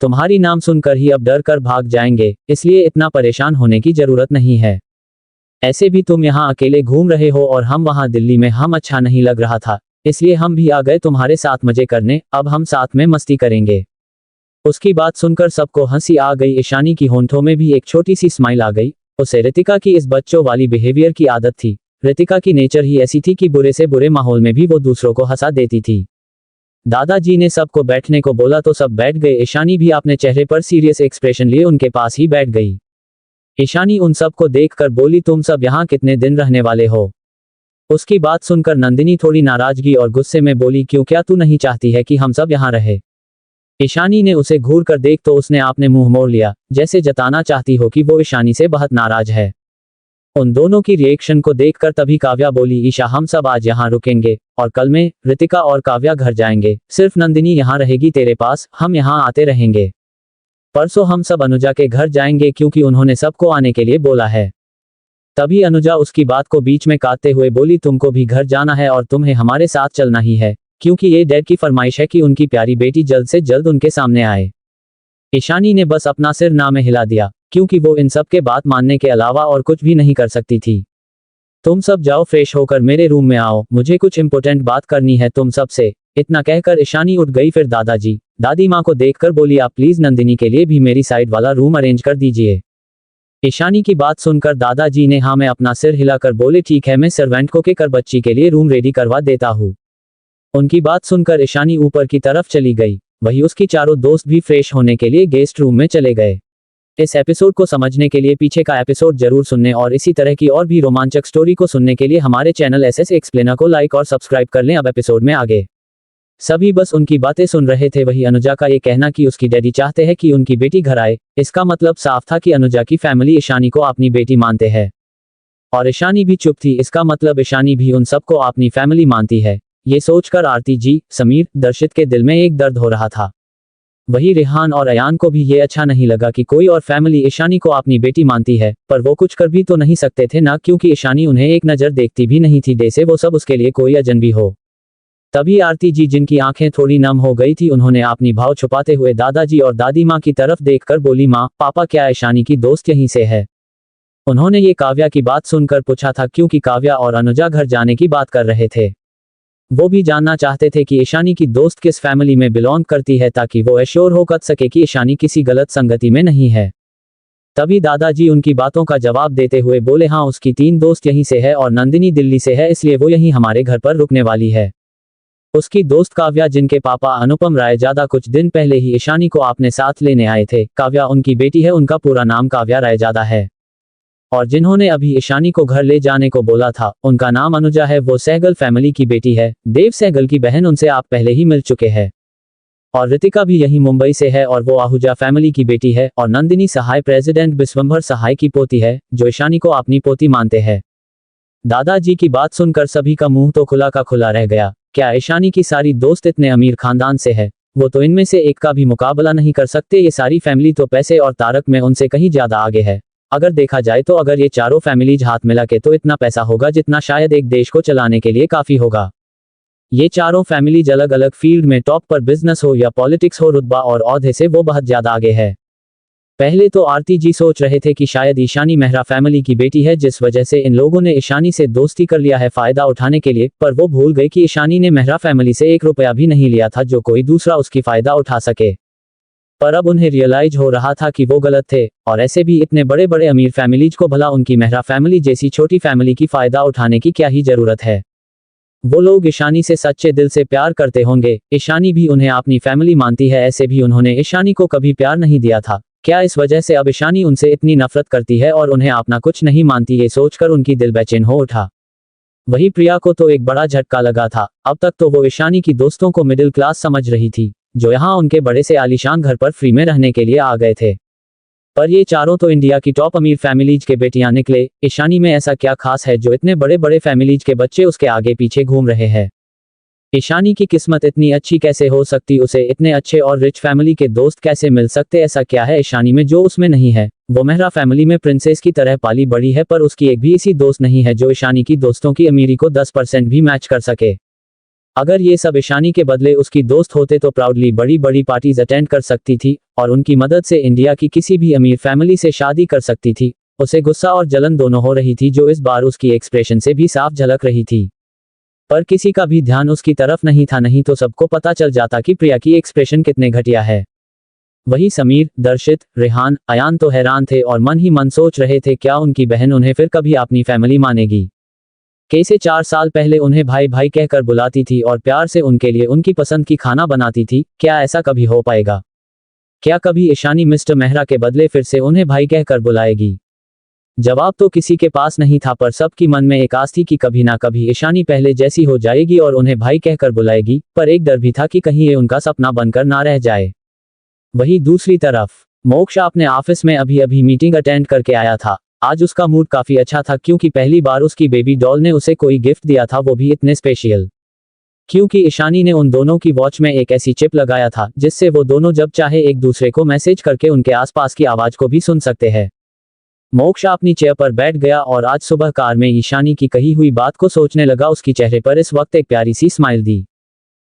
तुम्हारी नाम सुनकर ही अब डर कर भाग जाएंगे, इसलिए इतना परेशान होने की जरूरत नहीं है। ऐसे भी तुम यहाँ अकेले घूम रहे हो और हम वहाँ दिल्ली में हम अच्छा नहीं लग रहा था, इसलिए हम भी आ गए तुम्हारे साथ मजे करने। अब हम साथ में मस्ती करेंगे। उसकी बात सुनकर सबको हंसी आ गई। ईशानी की होंठों में भी एक छोटी सी स्माइल आ गई। उसे रितिका की इस बच्चों वाली बिहेवियर की आदत थी। रितिका की नेचर ही ऐसी थी कि बुरे से बुरे माहौल में भी वो दूसरों को हंसा देती थी। दादाजी ने सबको बैठने को बोला तो सब बैठ गए। ईशानी भी अपने चेहरे पर सीरियस एक्सप्रेशन लिए उनके पास ही बैठ गई। ईशानी उन सबको देखकर बोली, तुम सब यहाँ कितने दिन रहने वाले हो? उसकी बात सुनकर नंदिनी थोड़ी नाराजगी और गुस्से में बोली, क्यों, क्या तू नहीं चाहती है कि हम सब यहाँ रहे? ईशानी ने उसे घूर कर देख तो उसने आपने मुंह मोड़ लिया, जैसे जताना चाहती हो कि वो ईशानी से बहुत नाराज है। उन दोनों की रिएक्शन को देखकर तभी काव्या बोली, ईशा हम सब आज यहाँ रुकेंगे और कल में रितिका और काव्या घर जाएंगे। सिर्फ नंदिनी यहाँ रहेगी तेरे पास, हम यहाँ आते रहेंगे। परसों हम सब अनुजा के घर जाएंगे क्योंकि उन्होंने सबको आने के लिए बोला है। तभी अनुजा उसकी बात को बीच में काटते हुए बोली, तुमको भी घर जाना है और तुम्हें हमारे साथ चलना ही है। क्योंकि ये डैड की फरमाइश है कि उनकी प्यारी बेटी जल्द से जल्द उनके सामने आए। ईशानी ने बस अपना सिर ना में हिला दिया, क्योंकि वो इन सब के बात मानने के अलावा और कुछ भी नहीं कर सकती थी। तुम सब जाओ, फ्रेश होकर मेरे रूम में आओ, मुझे कुछ इंपॉर्टेंट बात करनी है तुम सबसे। इतना कहकर ईशानी उठ गई। फिर दादाजी दादी माँ को देखकर बोली, आप प्लीज नंदिनी के लिए भी मेरी साइड वाला रूम अरेंज कर दीजिए। ईशानी की बात सुनकर दादाजी ने हाँ में अपना सिर हिलाकर बोले, ठीक है, मैं सर्वेंट को कहकर बच्ची के लिए रूम रेडी करवा देता हूँ। उनकी बात सुनकर ईशानी ऊपर की तरफ चली गई। वही उसकी चारों दोस्त भी फ्रेश होने के लिए गेस्ट रूम में चले गए। इस एपिसोड को समझने के लिए पीछे का एपिसोड जरूर सुनने और इसी तरह की और भी रोमांचक स्टोरी को सुनने के लिए हमारे चैनल एसएस एक्सप्लेनर को लाइक और सब्सक्राइब कर लें। अब एपिसोड में आगे सभी बस उनकी बातें सुन रहे थे। वही अनुजा का ये कहना कि उसकी डैडी चाहते हैं कि उनकी बेटी घर आए, इसका मतलब साफ था कि अनुजा की फैमिली ईशानी को अपनी बेटी मानते हैं। और ईशानी भी चुप थी, इसका मतलब ईशानी भी उन सबको अपनी फैमिली मानती है। ये सोचकर आरती जी, समीर, दर्शित के दिल में एक दर्द हो रहा था। वही रेहान और अयान को भी ये अच्छा नहीं लगा कि कोई और फैमिली ईशानी को अपनी बेटी मानती है, पर वो कुछ कर भी तो नहीं सकते थे ना, क्योंकि ईशानी उन्हें एक नज़र देखती भी नहीं थी, जैसे वो सब उसके लिए कोई अजनबी हो। तभी आरती जी, जिनकी आंखें थोड़ी नम हो गई थी, उन्होंने अपनी भाव छुपाते हुए दादाजी और दादी माँ की तरफ देखकर बोली, माँ पापा क्या ईशानी की दोस्त यहीं से है? उन्होंने ये काव्या की बात सुनकर पूछा था, क्योंकि काव्या और अनुजा घर जाने की बात कर रहे थे। वो भी जानना चाहते थे कि ईशानी की दोस्त किस फैमिली में बिलोंग करती है, ताकि वो एश्योर हो कर सके कि ईशानी किसी गलत संगति में नहीं है। तभी दादाजी उनकी बातों का जवाब देते हुए बोले, हाँ उसकी 3 दोस्त यहीं से है और नंदिनी दिल्ली से है, इसलिए वो यहीं हमारे घर पर रुकने वाली है। उसकी दोस्त काव्या, जिनके पापा अनुपम रायजादा कुछ दिन पहले ही ईशानी को अपने साथ लेने आए थे, काव्या उनकी बेटी है, उनका पूरा नाम काव्या रायजादा है। और जिन्होंने अभी ईशानी को घर ले जाने को बोला था, उनका नाम अनुजा है, वो सहगल फैमिली की बेटी है। देव सहगल की बहन, उनसे आप पहले ही मिल चुके हैं। और रितिका भी यही मुंबई से है और वो आहूजा फैमिली की बेटी है। और नंदिनी सहाय प्रेसिडेंट विश्वंभर सहाय की पोती है, जो ईशानी को अपनी पोती मानते हैं। दादाजी की बात सुनकर सभी का मुंह तो खुला का खुला रह गया। क्या ईशानी की सारी दोस्त इतने अमीर खानदान से है? वो तो इनमें से एक का भी मुकाबला नहीं कर सकते। ये सारी फैमिली तो पैसे और तारक में उनसे कहीं ज्यादा आगे है। अगर देखा जाए तो अगर ये चारों फैमिलीज हाथ मिला के तो इतना पैसा होगा जितना शायद एक देश को चलाने के लिए काफी होगा। ये चारों फैमिलीज अलग अलग फील्ड में टॉप पर, बिजनेस हो या पॉलिटिक्स हो, रुतबा और ओहदे से वो बहुत ज्यादा आगे है। पहले तो आरती जी सोच रहे थे कि शायद ईशानी मेहरा फैमिली की बेटी है, जिस वजह से इन लोगों ने ईशानी से दोस्ती कर लिया है फायदा उठाने के लिए, पर वो भूल गए कि ईशानी ने मेहरा फैमिली से 1 रुपया भी नहीं लिया था जो कोई दूसरा उसकी फायदा उठा सके। पर अब उन्हें रियलाइज हो रहा था कि वो गलत थे, और ऐसे भी इतने बड़े बड़े अमीर फैमिलीज को भला उनकी मेहरा फैमिली जैसी छोटी फैमिली की फायदा उठाने की क्या ही जरूरत है। वो लोग ईशानी से सच्चे दिल से प्यार करते होंगे, ईशानी भी उन्हें अपनी फैमिली मानती है, ऐसे भी उन्होंने ईशानी को कभी प्यार नहीं दिया था। क्या इस वजह से अब ईशानी उनसे इतनी नफरत करती है और उन्हें अपना कुछ नहीं मानती? ये सोचकर उनकी दिल बेचैन हो उठा। वही प्रिया को तो एक बड़ा झटका लगा था। अब तक तो वो ईशानी की दोस्तों को मिडिल क्लास समझ रही थी, जो यहाँ उनके बड़े से आलीशान घर पर फ्री में रहने के लिए आ गए थे। पर ये चारों तो इंडिया की टॉप अमीर फैमिलीज के बेटियां निकले। ईशानी में ऐसा क्या खास है जो इतने बड़े बड़े फैमिलीज के बच्चे उसके आगे पीछे घूम रहे हैं? ईशानी की किस्मत इतनी अच्छी कैसे हो सकती? उसे इतने अच्छे और रिच फैमिली के दोस्त कैसे मिल सकते? ऐसा क्या है ईशानी में जो उसमें नहीं है? वो मेहरा फैमिली में प्रिंसेस की तरह पाली बड़ी है, पर उसकी एक भी ऐसी दोस्त नहीं है जो ईशानी की दोस्तों की अमीरी को 10% भी मैच कर सके। अगर ये सब ईशानी के बदले उसकी दोस्त होते तो प्राउडली बड़ी बड़ी पार्टीज अटेंड कर सकती थी और उनकी मदद से इंडिया की किसी भी अमीर फैमिली से शादी कर सकती थी। उसे गुस्सा और जलन दोनों हो रही थी, जो इस बार उसकी एक्सप्रेशन से भी साफ झलक रही थी। पर किसी का भी ध्यान उसकी तरफ नहीं था, नहीं तो सबको पता चल जाता कि प्रिया की एक्सप्रेशन कितने घटिया है। वही समीर, दर्शित, रेहान, अयान तो हैरान थे और मन ही मन सोच रहे थे क्या उनकी बहन उन्हें फिर कभी अपनी फैमिली मानेगी? कैसे 4 साल पहले उन्हें भाई भाई कहकर बुलाती थी और प्यार से उनके लिए उनकी पसंद की खाना बनाती थी, क्या ऐसा कभी हो पाएगा? क्या कभी ईशानी मिस्टर मेहरा के बदले फिर से उन्हें भाई कहकर बुलाएगी? जवाब तो किसी के पास नहीं था, पर सबकी मन में एक आस थी कि कभी ना कभी ईशानी पहले जैसी हो जाएगी और उन्हें भाई कहकर बुलाएगी, पर एक डर भी था कि कहीं ये उनका सपना बनकर ना रह जाए। वही दूसरी तरफ मोक्ष अपने ऑफिस में अभी अभी मीटिंग अटेंड करके आया था। आज उसका मूड काफी अच्छा था, क्योंकि पहली बार उसकी बेबी डॉल ने उसे कोई गिफ्ट दिया था, वो भी इतने स्पेशल। क्योंकि ईशानी ने उन दोनों की वॉच में एक ऐसी चिप लगाया था जिससे वो दोनों जब चाहे एक दूसरे को मैसेज करके उनके आसपास की आवाज को भी सुन सकते हैं। मोक्ष अपनी चेयर पर बैठ गया और आज सुबह कार में ईशानी की कही हुई बात को सोचने लगा। उसकी चेहरे पर इस वक्त एक प्यारी सी स्माइल थी।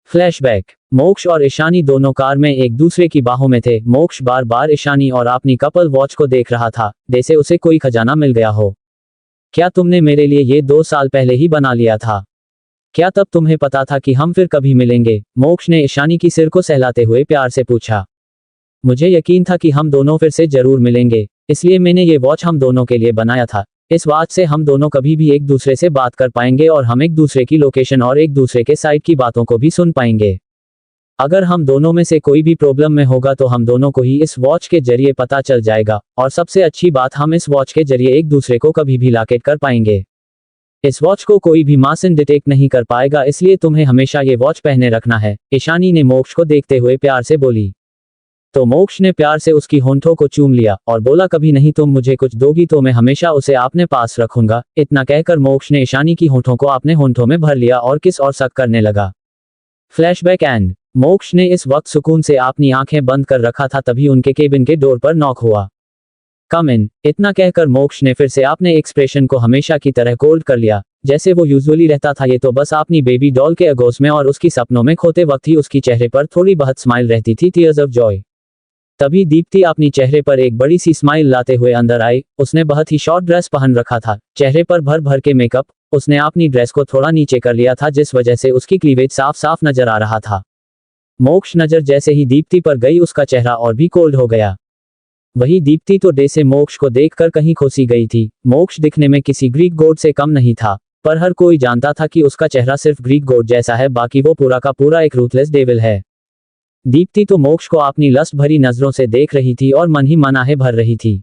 फ्लैशबैक। मोक्ष और ईशानी दोनों कार में एक दूसरे की बाहों में थे। मोक्ष बार बार ईशानी और अपनी कपल वॉच को देख रहा था, जैसे उसे कोई खजाना मिल गया हो। क्या तुमने मेरे लिए ये 2 साल पहले ही बना लिया था? क्या तब तुम्हें पता था कि हम फिर कभी मिलेंगे? मोक्ष ने ईशानी की सिर को सहलाते हुए प्यार से पूछा। मुझे यकीन था कि हम दोनों फिर से जरूर मिलेंगे, इसलिए मैंने ये वॉच हम दोनों के लिए बनाया था। इस वॉच से हम दोनों कभी भी एक दूसरे से बात कर पाएंगे और हम एक दूसरे की लोकेशन और एक दूसरे के साइड की बातों को भी सुन पाएंगे। अगर हम दोनों में से कोई भी प्रॉब्लम में होगा तो हम दोनों को ही इस वॉच के जरिए पता चल जाएगा, और सबसे अच्छी बात, हम इस वॉच के जरिए एक दूसरे को कभी भी लोकेट कर पाएंगे। इस वॉच को कोई भी मशीन डिटेक्ट नहीं कर पाएगा, इसलिए तुम्हें हमेशा ये वॉच पहने रखना है, ईशानी ने मोक्ष को देखते हुए प्यार से बोली। तो मोक्ष ने प्यार से उसकी होंठों को चूम लिया और बोला, कभी नहीं तुम मुझे कुछ दोगी तो मैं हमेशा उसे अपने पास रखूंगा। इतना कहकर मोक्ष ने ईशानी की होंठों को अपने होंठों में भर लिया और किस और सक करने लगा। Flashback and. मोक्ष ने इस वक्त सुकून से अपनी आंखें बंद कर रखा था, तभी उनके केबिन के डोर पर नॉक हुआ। कम इन। इतना कहकर मोक्ष ने फिर से अपने एक्सप्रेशन को हमेशा की तरह कोल्ड कर लिया, जैसे वो यूजुअली रहता था। ये तो बस अपनी बेबी डॉल के अगोस में और उसकी सपनों में खोते वक्त ही उसकी चेहरे पर थोड़ी बहुत स्माइल रहती थी, टीयर्स ऑफ जॉय। तभी दीप्ति अपनी चेहरे पर एक बड़ी सी स्माइल लाते हुए अंदर आई। उसने बहुत ही शॉर्ट ड्रेस पहन रखा था, चेहरे पर भर भर के मेकअप। उसने अपनी ड्रेस को थोड़ा नीचे कर लिया था, जिस वजह से उसकी क्लीवेज साफ साफ नजर आ रहा था। मोक्ष नजर जैसे ही दीप्ति पर गई, उसका चेहरा और भी कोल्ड हो गया। वही दीप्ति तो डे से मोक्ष को देखकर कहीं खोसी गई थी। मोक्ष दिखने में किसी ग्रीक गॉड से कम नहीं था, पर हर कोई जानता था कि उसका चेहरा सिर्फ ग्रीक गॉड जैसा है, बाकी वो पूरा का पूरा एक रूथलेस डेविल है। दीप्ति तो मोक्ष को अपनी लस्ट भरी नजरों से देख रही थी और मन ही मन आहें भर रही थी।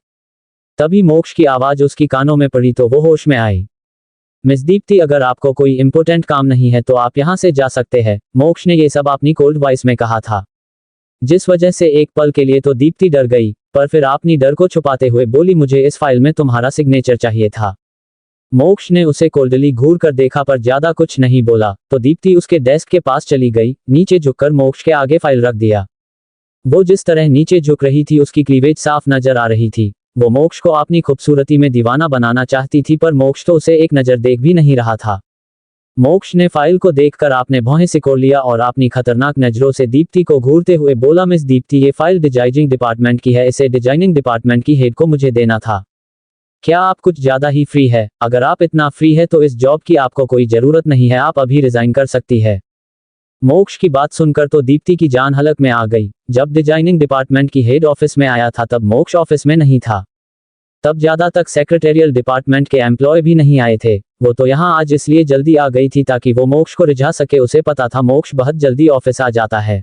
तभी मोक्ष की आवाज उसकी कानों में पड़ी तो वो होश में आई। मिस दीप्ति, अगर आपको कोई इंपॉर्टेंट काम नहीं है तो आप यहाँ से जा सकते हैं, मोक्ष ने ये सब अपनी कोल्ड वॉइस में कहा था, जिस वजह से एक पल के लिए तो दीप्ति डर गई, पर फिर अपनी डर को छुपाते हुए बोली, मुझे इस फाइल में तुम्हारा सिग्नेचर चाहिए था। मोक्ष ने उसे कोल्डली घूर कर देखा पर ज्यादा कुछ नहीं बोला, तो दीप्ति उसके डेस्क के पास चली गई। नीचे झुककर मोक्ष के आगे फाइल रख दिया। वो जिस तरह नीचे झुक रही थी, उसकी क्लीवेज साफ नजर आ रही थी। वो मोक्ष को अपनी खूबसूरती में दीवाना बनाना चाहती थी, पर मोक्ष तो उसे एक नजर देख भी नहीं रहा था। मोक्ष ने फाइल को देखकर आपने भौहें सिकोड़ लिया और अपनी खतरनाक नजरों से दीप्ति को घूरते हुए बोला, मिस दीप्ति, ये फाइल डिजाइनिंग डिपार्टमेंट की है, इसे डिजाइनिंग डिपार्टमेंट की हेड को मुझे देना था। क्या आप कुछ ज्यादा ही फ्री है? अगर आप इतना फ्री है तो इस जॉब की आपको कोई जरूरत नहीं है, आप अभी रिजाइन कर सकती है। मोक्ष की बात सुनकर तो दीप्ति की जान हलक में आ गई। जब डिजाइनिंग डिपार्टमेंट की हेड ऑफिस में आया था तब मोक्ष ऑफिस में नहीं था। तब ज्यादा तक सेक्रेटेरियल डिपार्टमेंट के एम्प्लॉय भी नहीं आए थे। वो तो यहाँ आज इसलिए जल्दी आ गई थी ताकि वो मोक्ष को रिझा सके। उसे पता था मोक्ष बहुत जल्दी ऑफिस आ जाता है,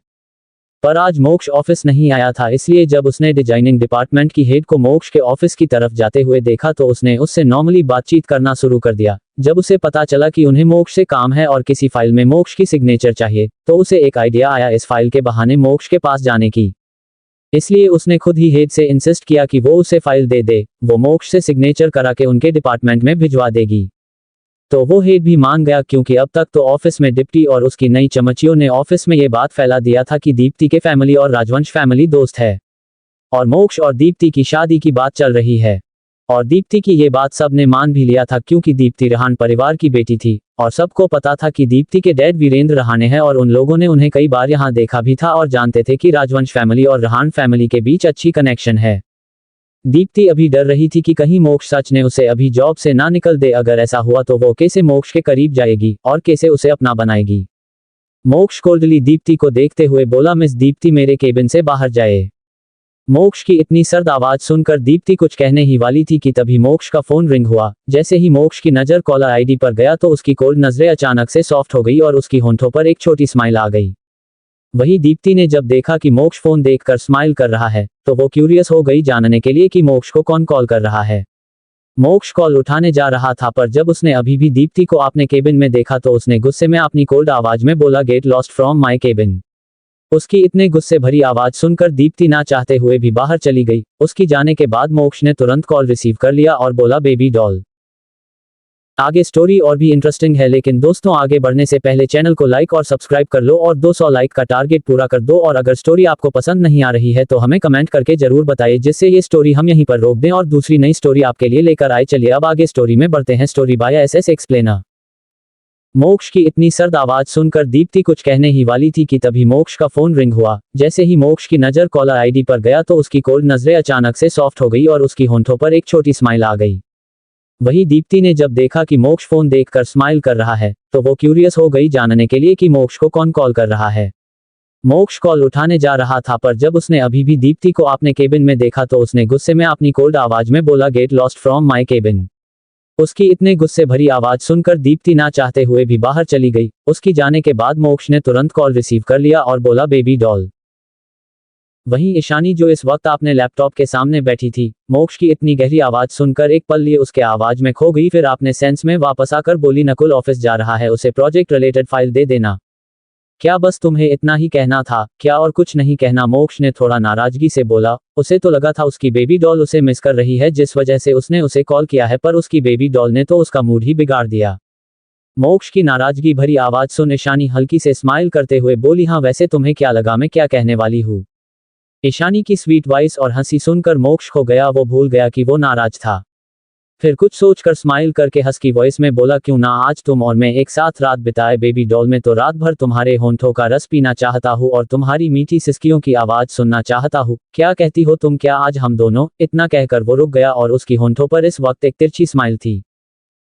पर आज मोक्ष ऑफिस नहीं आया था, इसलिए जब उसने डिजाइनिंग डिपार्टमेंट की हेड को मोक्ष के ऑफिस की तरफ जाते हुए देखा तो उसने उससे नॉर्मली बातचीत करना शुरू कर दिया। जब उसे पता चला कि उन्हें मोक्ष से काम है और किसी फाइल में मोक्ष की सिग्नेचर चाहिए, तो उसे एक आइडिया आया इस फाइल के बहाने मोक्ष के पास जाने की। इसलिए उसने खुद ही हेड से इंसिस्ट किया कि वो उसे फाइल दे दे, वो मोक्ष से सिग्नेचर करा के उनके डिपार्टमेंट में भिजवा देगी। तो वो हेड भी मान गया, क्योंकि अब तक तो ऑफिस में डिप्टी और उसकी नई चमचियों ने ऑफिस में ये बात फैला दिया था कि दीप्ति के फैमिली और राजवंश फैमिली दोस्त है और मोक्ष और दीप्ति की शादी की बात चल रही है। और दीप्ति की ये बात सबने मान भी लिया था, क्योंकि दीप्ति रहान परिवार की बेटी थी और सबको पता था कि दीप्ति के डैड वीरेंद्र रहाणे हैं और उन लोगों ने उन्हें कई बार यहाँ देखा भी था और जानते थे कि राजवंश फैमिली और रहान फैमिली के बीच अच्छी कनेक्शन है। दीप्ति अभी डर रही थी कि कहीं मोक्ष सच ने उसे अभी जॉब से ना निकल दे। अगर ऐसा हुआ तो वो कैसे मोक्ष के करीब जाएगी और कैसे उसे अपना बनाएगी। मोक्ष कोल्डली दीप्ति को देखते हुए बोला, मिस दीप्ति, मेरे केबिन से बाहर जाए। मोक्ष की इतनी सर्द आवाज सुनकर दीप्ति कुछ कहने ही वाली थी कि तभी मोक्ष का फोन रिंग हुआ। जैसे ही मोक्ष की नजर कॉलर आईडी पर गया तो उसकी कोल्ड नजरें अचानक से सॉफ्ट हो गई और उसकी होंठों पर एक छोटी स्माइल आ गई। वही दीप्ति ने जब देखा कि मोक्ष फोन देखकर स्माइल कर रहा है तो वो क्यूरियस हो गई जानने के लिए कि मोक्ष को कौन कॉल कर रहा है। मोक्ष कॉल उठाने जा रहा था, पर जब उसने अभी भी दीप्ति को अपने केबिन में देखा तो उसने गुस्से में अपनी कोल्ड आवाज में बोला, get lost from my cabin. उसकी इतने गुस्से भरी आवाज सुनकर दीप्ति ना चाहते हुए भी बाहर चली गई। उसकी जाने के बाद मोक्ष ने तुरंत कॉल रिसीव कर लिया और बोला, बेबी डॉल। आगे स्टोरी और भी इंटरेस्टिंग है, लेकिन दोस्तों आगे बढ़ने से पहले चैनल को लाइक और सब्सक्राइब कर लो और 200 लाइक का टारगेट पूरा कर दो। और अगर स्टोरी आपको पसंद नहीं आ रही है तो हमें कमेंट करके जरूर बताइए, जिससे ये स्टोरी हम यहीं पर रोक दें और दूसरी नई स्टोरी आपके लिए लेकर आए। चलिए अब आगे स्टोरी में बढ़ते हैं। Story by S explainer. मोक्ष की इतनी सर्द आवाज सुनकर दीप्ति कुछ कहने ही वाली थी कि तभी मोक्ष का फोन रिंग हुआ। जैसे ही मोक्ष की नजर कॉलर आईडी पर गया तो उसकी कोल्ड नजरें अचानक से सॉफ्ट हो गई और उसकी होंठों पर एक छोटी स्माइल आ गई। वही दीप्ति ने जब देखा कि मोक्ष फोन देखकर स्माइल कर रहा है तो वो क्यूरियस हो गई जानने के लिए कि मोक्ष को कौन कॉल कर रहा है। मोक्ष कॉल उठाने जा रहा था पर जब उसने अभी भी दीप्ति को अपने केबिन में देखा तो उसने गुस्से में अपनी कोल्ड आवाज में बोला, get lost from my cabin. उसकी इतने गुस्से भरी आवाज सुनकर दीप्ति ना चाहते हुए भी बाहर चली गई। उसकी जाने के बाद मोक्ष ने तुरंत कॉल रिसीव कर लिया और बोला, बेबी डॉल। वहीं ईशानी जो इस वक्त अपने लैपटॉप के सामने बैठी थी, मोक्ष की इतनी गहरी आवाज सुनकर एक पल लिए उसके आवाज में खो गई। फिर अपने सेंस में वापस आकर बोली, नकुल ऑफिस जा रहा है, उसे प्रोजेक्ट रिलेटेड फाइल दे देना। क्या बस तुम्हें इतना ही कहना था क्या और कुछ नहीं कहना? मोक्ष ने थोड़ा नाराजगी से बोला। उसे तो लगा था उसकी बेबी डॉल उसे मिस कर रही है जिस वजह से उसने उसे कॉल किया है, पर उसकी बेबी डॉल ने तो उसका मूड ही बिगाड़ दिया। मोक्ष की नाराजगी भरी आवाज सुन ईशानी हल्की से स्माइल करते हुए बोली, हाँ वैसे तुम्हें क्या लगा मैं क्या कहने वाली हूँ? ईशानी की स्वीट वॉइस और हंसी सुनकर मोक्ष खो गया। वो भूल गया कि वो नाराज था। फिर कुछ सोचकर स्माइल करके हंसकी वॉइस में बोला, क्यों ना आज तुम और मैं एक साथ रात बिताए बेबी डॉल। में तो रात भर तुम्हारे होंठों का रस पीना चाहता हूँ और तुम्हारी मीठी सिसकियों की आवाज सुनना चाहता हूँ। क्या कहती हो तुम, क्या आज हम दोनों? इतना कहकर वो रुक गया और उसकी होंठों पर इस वक्त एक तिरछी स्माइल थी।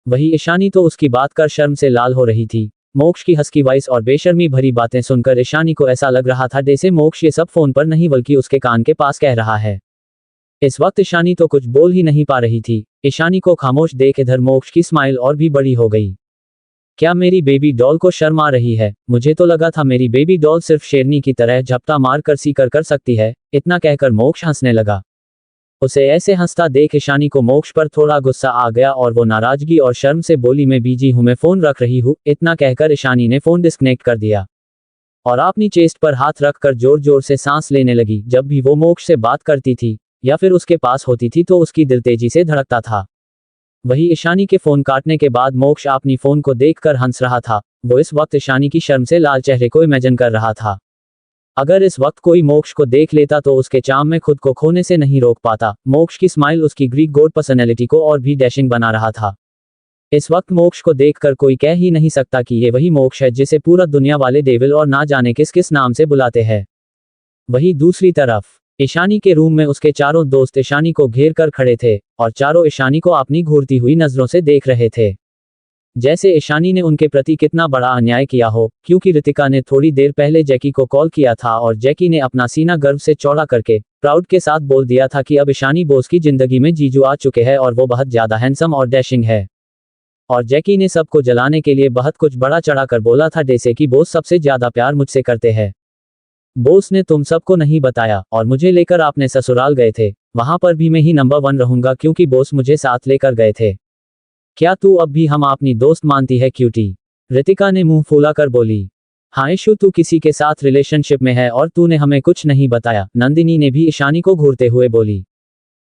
वही ईशानी तो उसकी बात कर शर्म से लाल हो रही थी। मोक्ष की हंसकी वॉइस और बेशर्मी भरी बातें सुनकर ईशानी को ऐसा लग रहा था जैसे मोक्ष ये सब फोन पर नहीं बल्कि उसके कान के पास कह रहा है। इस वक्त ईशानी तो कुछ बोल ही नहीं पा रही थी। ईशानी को खामोश देख इधर मोक्ष की स्माइल और भी बड़ी हो गई। क्या मेरी बेबी डॉल को शर्म आ रही है? मुझे तो लगा था मेरी बेबी डॉल सिर्फ शेरनी की तरह झपटा मार कर सीकर कर सकती है। इतना कहकर मोक्ष हंसने लगा। उसे ऐसे हंसता देख ईशानी को मोक्ष पर थोड़ा गुस्सा आ गया और वो नाराजगी और शर्म से बोली, मैं बिजी हूं, मैं फोन रख रही हूं। इतना कहकर ईशानी ने फोन डिस्कनेक्ट कर दिया और अपनी चेस्ट पर हाथ रखकर जोर जोर से सांस लेने लगी। जब भी वो मोक्ष से बात करती थी या फिर उसके पास होती थी तो उसकी दिल तेजी से धड़कता था। वही ईशानी के फोन काटने के बाद मोक्ष अपनी फोन को देखकर हंस रहा था। वो इस वक्त ईशानी की शर्म से लाल चेहरे को इमेजिन कर रहा था। अगर इस वक्त कोई मोक्ष को देख लेता तो उसके चाम में खुद को खोने से नहीं रोक पाता। मोक्ष की स्माइल उसकी ग्रीक गॉड पर्सनैलिटी को और भी डैशिंग बना रहा था। इस वक्त मोक्ष को देखकर कोई कह ही नहीं सकता कि ये वही मोक्ष है जिसे पूरा दुनिया वाले डेविल और ना जाने किस किस नाम से बुलाते हैं। वही दूसरी तरफ ईशानी के रूम में उसके चारों दोस्त ईशानी को घेर कर खड़े थे और चारों ईशानी को अपनी घूरती हुई नजरों से देख रहे थे, जैसे ईशानी ने उनके प्रति कितना बड़ा अन्याय किया हो। क्योंकि रितिका ने थोड़ी देर पहले जैकी को कॉल किया था और जैकी ने अपना सीना गर्व से चौड़ा करके प्राउड के साथ बोल दिया था कि अब ईशानी बोस की जिंदगी में जीजू आ चुके हैं और वो बहुत ज्यादा हैंडसम और डैशिंग है। और जैकी ने सबको जलाने के लिए बहुत कुछ बड़ा चढ़ाकर बोला था जैसे कि बोस सबसे ज्यादा प्यार मुझसे करते हैं। बोस ने तुम सबको नहीं बताया और मुझे लेकर आपने ससुराल गए थे, वहां पर भी मैं ही नंबर 1 रहूंगा क्योंकि बोस मुझे साथ लेकर गए थे। क्या तू अब भी हम अपनी दोस्त मानती है क्यूटी? रितिका ने मुंह फुलाकर बोली। हाँ इशू, तू किसी के साथ रिलेशनशिप में है और तूने हमें कुछ नहीं बताया, नंदिनी ने भी ईशानी को घूरते हुए बोली।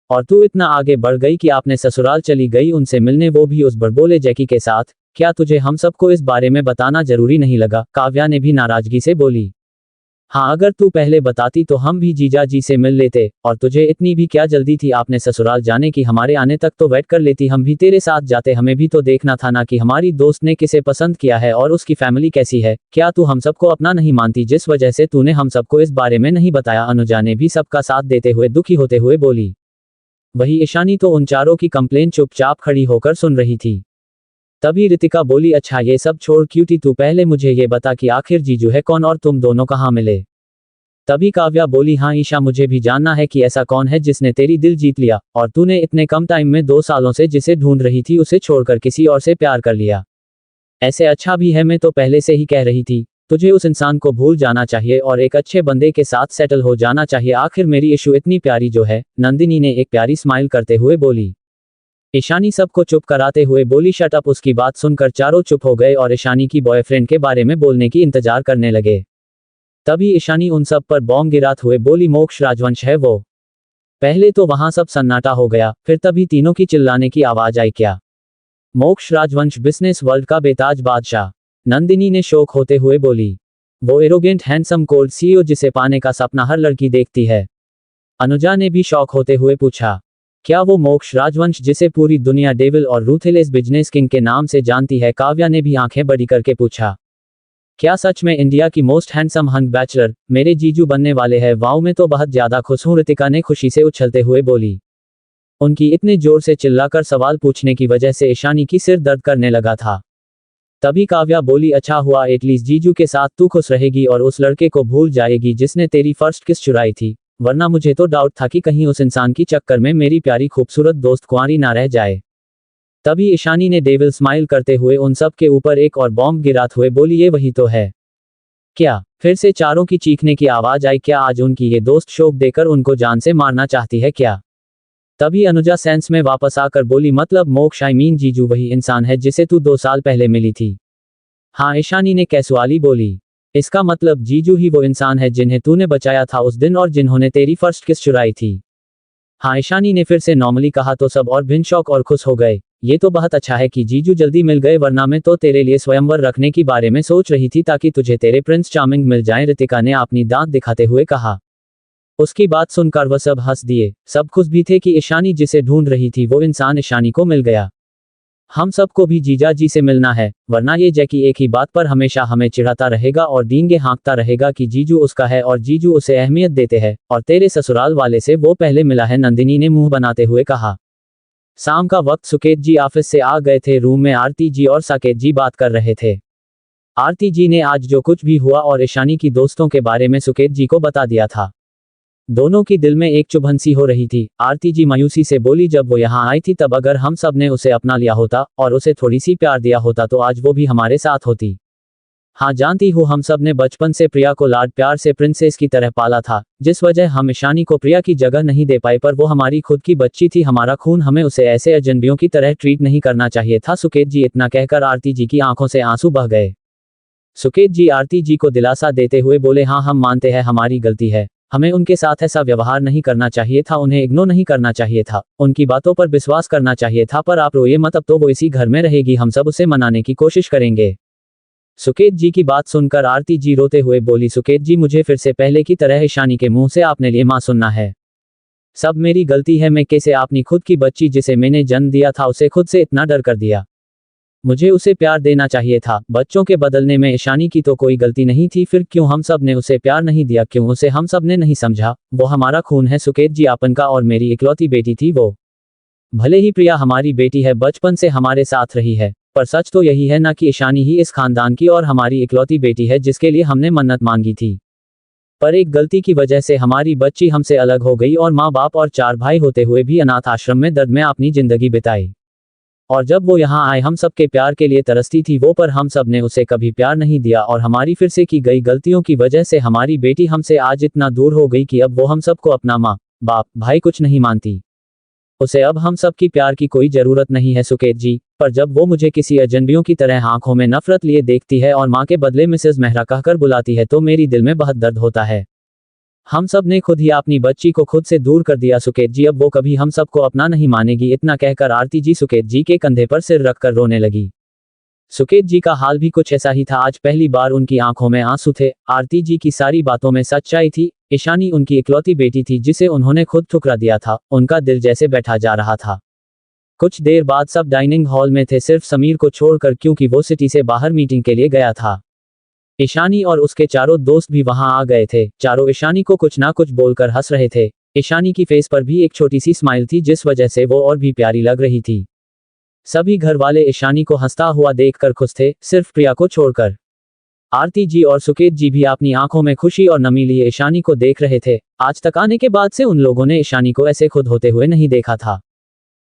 और तू इतना आगे बढ़ गई कि आपने ससुराल चली गई उनसे मिलने, वो भी उस बड़बोले जैकी के साथ। क्या तुझे हम सबको इस बारे में बताना जरूरी नहीं लगा? काव्या ने भी नाराजगी से बोली। हाँ अगर तू पहले बताती तो हम भी जीजा जी से मिल लेते, और तुझे इतनी भी क्या जल्दी थी आपने ससुराल जाने की? हमारे आने तक तो वेट कर लेती, हम भी तेरे साथ जाते। हमें भी तो देखना था ना कि हमारी दोस्त ने किसे पसंद किया है और उसकी फैमिली कैसी है। क्या तू हम सबको अपना नहीं मानती जिस वजह से तूने हम सबको इस बारे में नहीं बताया? अनुजा ने भी सबका साथ देते हुए दुखी होते हुए बोली। वही ईशानी तो उन चारों की कंप्लेन चुपचाप खड़ी होकर सुन रही थी। तभी रितिका बोली, अच्छा ये सब छोड़ क्यूटी, तू पहले मुझे ये बता कि आखिर जीजू है कौन और तुम दोनों कहाँ मिले? तभी काव्या बोली, हाँ ईशा मुझे भी जानना है कि ऐसा कौन है जिसने तेरी दिल जीत लिया और तूने इतने कम टाइम में 2 सालों से जिसे ढूंढ रही थी उसे छोड़कर किसी और से प्यार कर लिया। ऐसे अच्छा भी है, मैं तो पहले से ही कह रही थी तुझे उस इंसान को भूल जाना चाहिए और एक अच्छे बंदे के साथ सेटल हो जाना चाहिए। आखिर मेरी इशू इतनी प्यारी जो है। नंदिनी ने एक प्यारी स्माइल करते हुए बोली। ईशानी सबको चुप कराते हुए बोली, शट अप। उसकी बात सुनकर चारों चुप हो गए और ईशानी की बॉयफ्रेंड के बारे में बोलने की इंतजार करने लगे। तभी ईशानी उन सब पर बॉम्ब गिराते हुए बोली, मोक्ष राजवंश है वो। पहले तो वहां सब सन्नाटा हो गया, फिर तभी तीनों की चिल्लाने की आवाज आई, क्या मोक्ष राजवंश बिजनेस वर्ल्ड का बेताज बादशाह? नंदिनी ने शौक होते हुए बोली। वो एरोगेंट हैंडसम कोल्ड सीईओ जिसे पाने का सपना हर लड़की देखती है। अनुजा ने भी शौक होते हुए पूछा। क्या वो मोक्ष राजवंश जिसे पूरी दुनिया डेविल और रूथलेस बिजनेस किंग के नाम से जानती है? काव्या ने भी आंखें बड़ी करके पूछा। क्या सच में इंडिया की मोस्ट हैंडसम हंग बैचलर मेरे जीजू बनने वाले हैं? वाओ, मैं तो बहुत ज्यादा खुश हूँ, रितिका ने खुशी से उछलते हुए बोली। उनकी इतने जोर से चिल्लाकर सवाल पूछने की वजह से ईशानी की सिर दर्द करने लगा था। तभी काव्या बोली, अच्छा हुआ एटलीस्ट जीजू के साथ तू खुश रहेगी और उस लड़के को भूल जाएगी जिसने तेरी फर्स्ट किस चुराई थी, वरना मुझे तो डाउट था कि कहीं उस इंसान की चक्कर में मेरी प्यारी खूबसूरत दोस्त कुंवारी ना रह जाए। तभी ईशानी ने डेविल स्माइल करते हुए उन सब के ऊपर एक और बॉम्ब गिराते हुए बोली, ये वही तो है क्या? फिर से चारों की चीखने की आवाज आई। क्या आज उनकी ये दोस्त शोक देकर उनको जान से मारना चाहती है क्या? तभी अनुजा सेंस में वापस आकर बोली, मतलब मोक्ष आई मीन जीजू वही इंसान है जिसे तू 2 साल पहले मिली थी? हाँ, ईशानी ने कैसुअली बोली। इसका मतलब जीजू ही वो इंसान है जिन्हें तूने बचाया था उस दिन और जिन्होंने तेरी फर्स्ट किस चुराई थी? हाँ, ईशानी ने फिर से नॉर्मली कहा तो सब और भिन्न शौक और खुश हो गए। ये तो बहुत अच्छा है कि जीजू जल्दी मिल गए, वरना मैं तो तेरे लिए स्वयंवर रखने की बारे में सोच रही थी ताकि तुझे तेरे प्रिंस चार्मिंग मिल जाएं, रितिका ने अपनी दांत दिखाते हुए कहा। उसकी बात सुनकर वह सब हंस दिए। सब खुश भी थे कि ईशानी जिसे ढूंढ रही थी वो इंसान ईशानी को मिल गया। हम सबको भी जीजा जी से मिलना है, वरना ये जैकी एक ही बात पर हमेशा हमें चिढ़ाता रहेगा और डींगे हाँकता रहेगा कि जीजू उसका है और जीजू उसे अहमियत देते हैं, और तेरे ससुराल वाले से वो पहले मिला है, नंदिनी ने मुंह बनाते हुए कहा। शाम का वक्त सुकेत जी ऑफिस से आ गए थे। रूम में आरती जी और साकेत जी बात कर रहे थे। आरती जी ने आज जो कुछ भी हुआ और ईशानी की दोस्तों के बारे में सुकेत जी को बता दिया था। दोनों की दिल में एक चुभन सी हो रही थी। आरती जी मायूसी से बोली, जब वो यहाँ आई थी तब अगर हम सब ने उसे अपना लिया होता और उसे थोड़ी सी प्यार दिया होता तो आज वो भी हमारे साथ होती। हाँ, जानती हूँ हम सब ने बचपन से प्रिया को लाड प्यार से प्रिंसेस की तरह पाला था, जिस वजह हम ईशानी को प्रिया की जगह नहीं दे पाए, पर वो हमारी खुद की बच्ची थी, हमारा खून, हमें उसे ऐसे अजनबियों की तरह ट्रीट नहीं करना चाहिए था। सुकेत जी इतना कहकर आरती जी की आंखों से आंसू बह गए। सुकेत जी आरती जी को दिलासा देते हुए बोले, हाँ हम मानते हैं हमारी गलती है, हमें उनके साथ ऐसा व्यवहार नहीं करना चाहिए था, उन्हें इग्नोर नहीं करना चाहिए था, उनकी बातों पर विश्वास करना चाहिए था, पर आप रोइए मत, अब तो वो इसी घर में रहेगी, हम सब उसे मनाने की कोशिश करेंगे। सुकेत जी की बात सुनकर आरती जी रोते हुए बोली, सुकेत जी मुझे फिर से पहले की तरह ईशानी के मुंह से आपने लिए मां सुनना है। सब मेरी गलती है, मैं कैसे अपनी खुद की बच्ची जिसे मैंने जन्म दिया था उसे खुद से इतना डर कर दिया। मुझे उसे प्यार देना चाहिए था, बच्चों के बदलने में ईशानी की तो कोई गलती नहीं थी, फिर क्यों हम सब ने उसे प्यार नहीं दिया, क्यों उसे हम सब ने नहीं समझा? वो हमारा खून है सुकेत जी, आपन का और मेरी इकलौती बेटी थी वो। भले ही प्रिया हमारी बेटी है, बचपन से हमारे साथ रही है, पर सच तो यही है ना कि ईशानी ही इस खानदान की और हमारी इकलौती बेटी है जिसके लिए हमने मन्नत मांगी थी। पर एक गलती की वजह से हमारी बच्ची हमसे अलग हो गई और माँ बाप और 4 भाई होते हुए भी अनाथ आश्रम में दर्द में अपनी जिंदगी बिताई। और जब वो यहाँ आए हम सबके प्यार के लिए तरसती थी वो, पर हम सब ने उसे कभी प्यार नहीं दिया और हमारी फिर से की गई गलतियों की वजह से हमारी बेटी हमसे आज इतना दूर हो गई कि अब वो हम सबको अपना माँ बाप भाई कुछ नहीं मानती। उसे अब हम सब की प्यार की कोई जरूरत नहीं है सुकेत जी, पर जब वो मुझे किसी अजनबियों की तरह आंखों में नफरत लिए देखती है और माँ के बदले मिसेज मेहरा कहकर बुलाती है तो मेरी दिल में बहुत दर्द होता है। हम सब ने खुद ही अपनी बच्ची को खुद से दूर कर दिया सुकेत जी, अब वो कभी हम सबको अपना नहीं मानेगी। इतना कहकर आरती जी सुकेत जी के कंधे पर सिर रखकर रोने लगी। सुकेत जी का हाल भी कुछ ऐसा ही था। आज पहली बार उनकी आंखों में आंसू थे। आरती जी की सारी बातों में सच्चाई थी। ईशानी उनकी इकलौती बेटी थी जिसे उन्होंने खुद ठुकरा दिया था। उनका दिल जैसे बैठा जा रहा था। कुछ देर बाद सब डाइनिंग हॉल में थे, सिर्फ समीर को छोड़कर, क्योंकि वो सिटी से बाहर मीटिंग के लिए गया था। ईशानी और उसके चारों दोस्त भी वहां आ गए थे। चारों ईशानी को कुछ ना कुछ बोलकर हंस रहे थे। ईशानी की फेस पर भी एक छोटी सी स्माइल थी जिस वजह से वो और भी प्यारी लग रही थी। सभी घर वाले ईशानी को हंसता हुआ देखकर खुश थे, सिर्फ प्रिया को छोड़कर। आरती जी और सुकेत जी भी अपनी आंखों में खुशी और नमी लिए ईशानी को देख रहे थे। आज तक आने के बाद से उन लोगों ने ईशानी को ऐसे खुद होते हुए नहीं देखा था।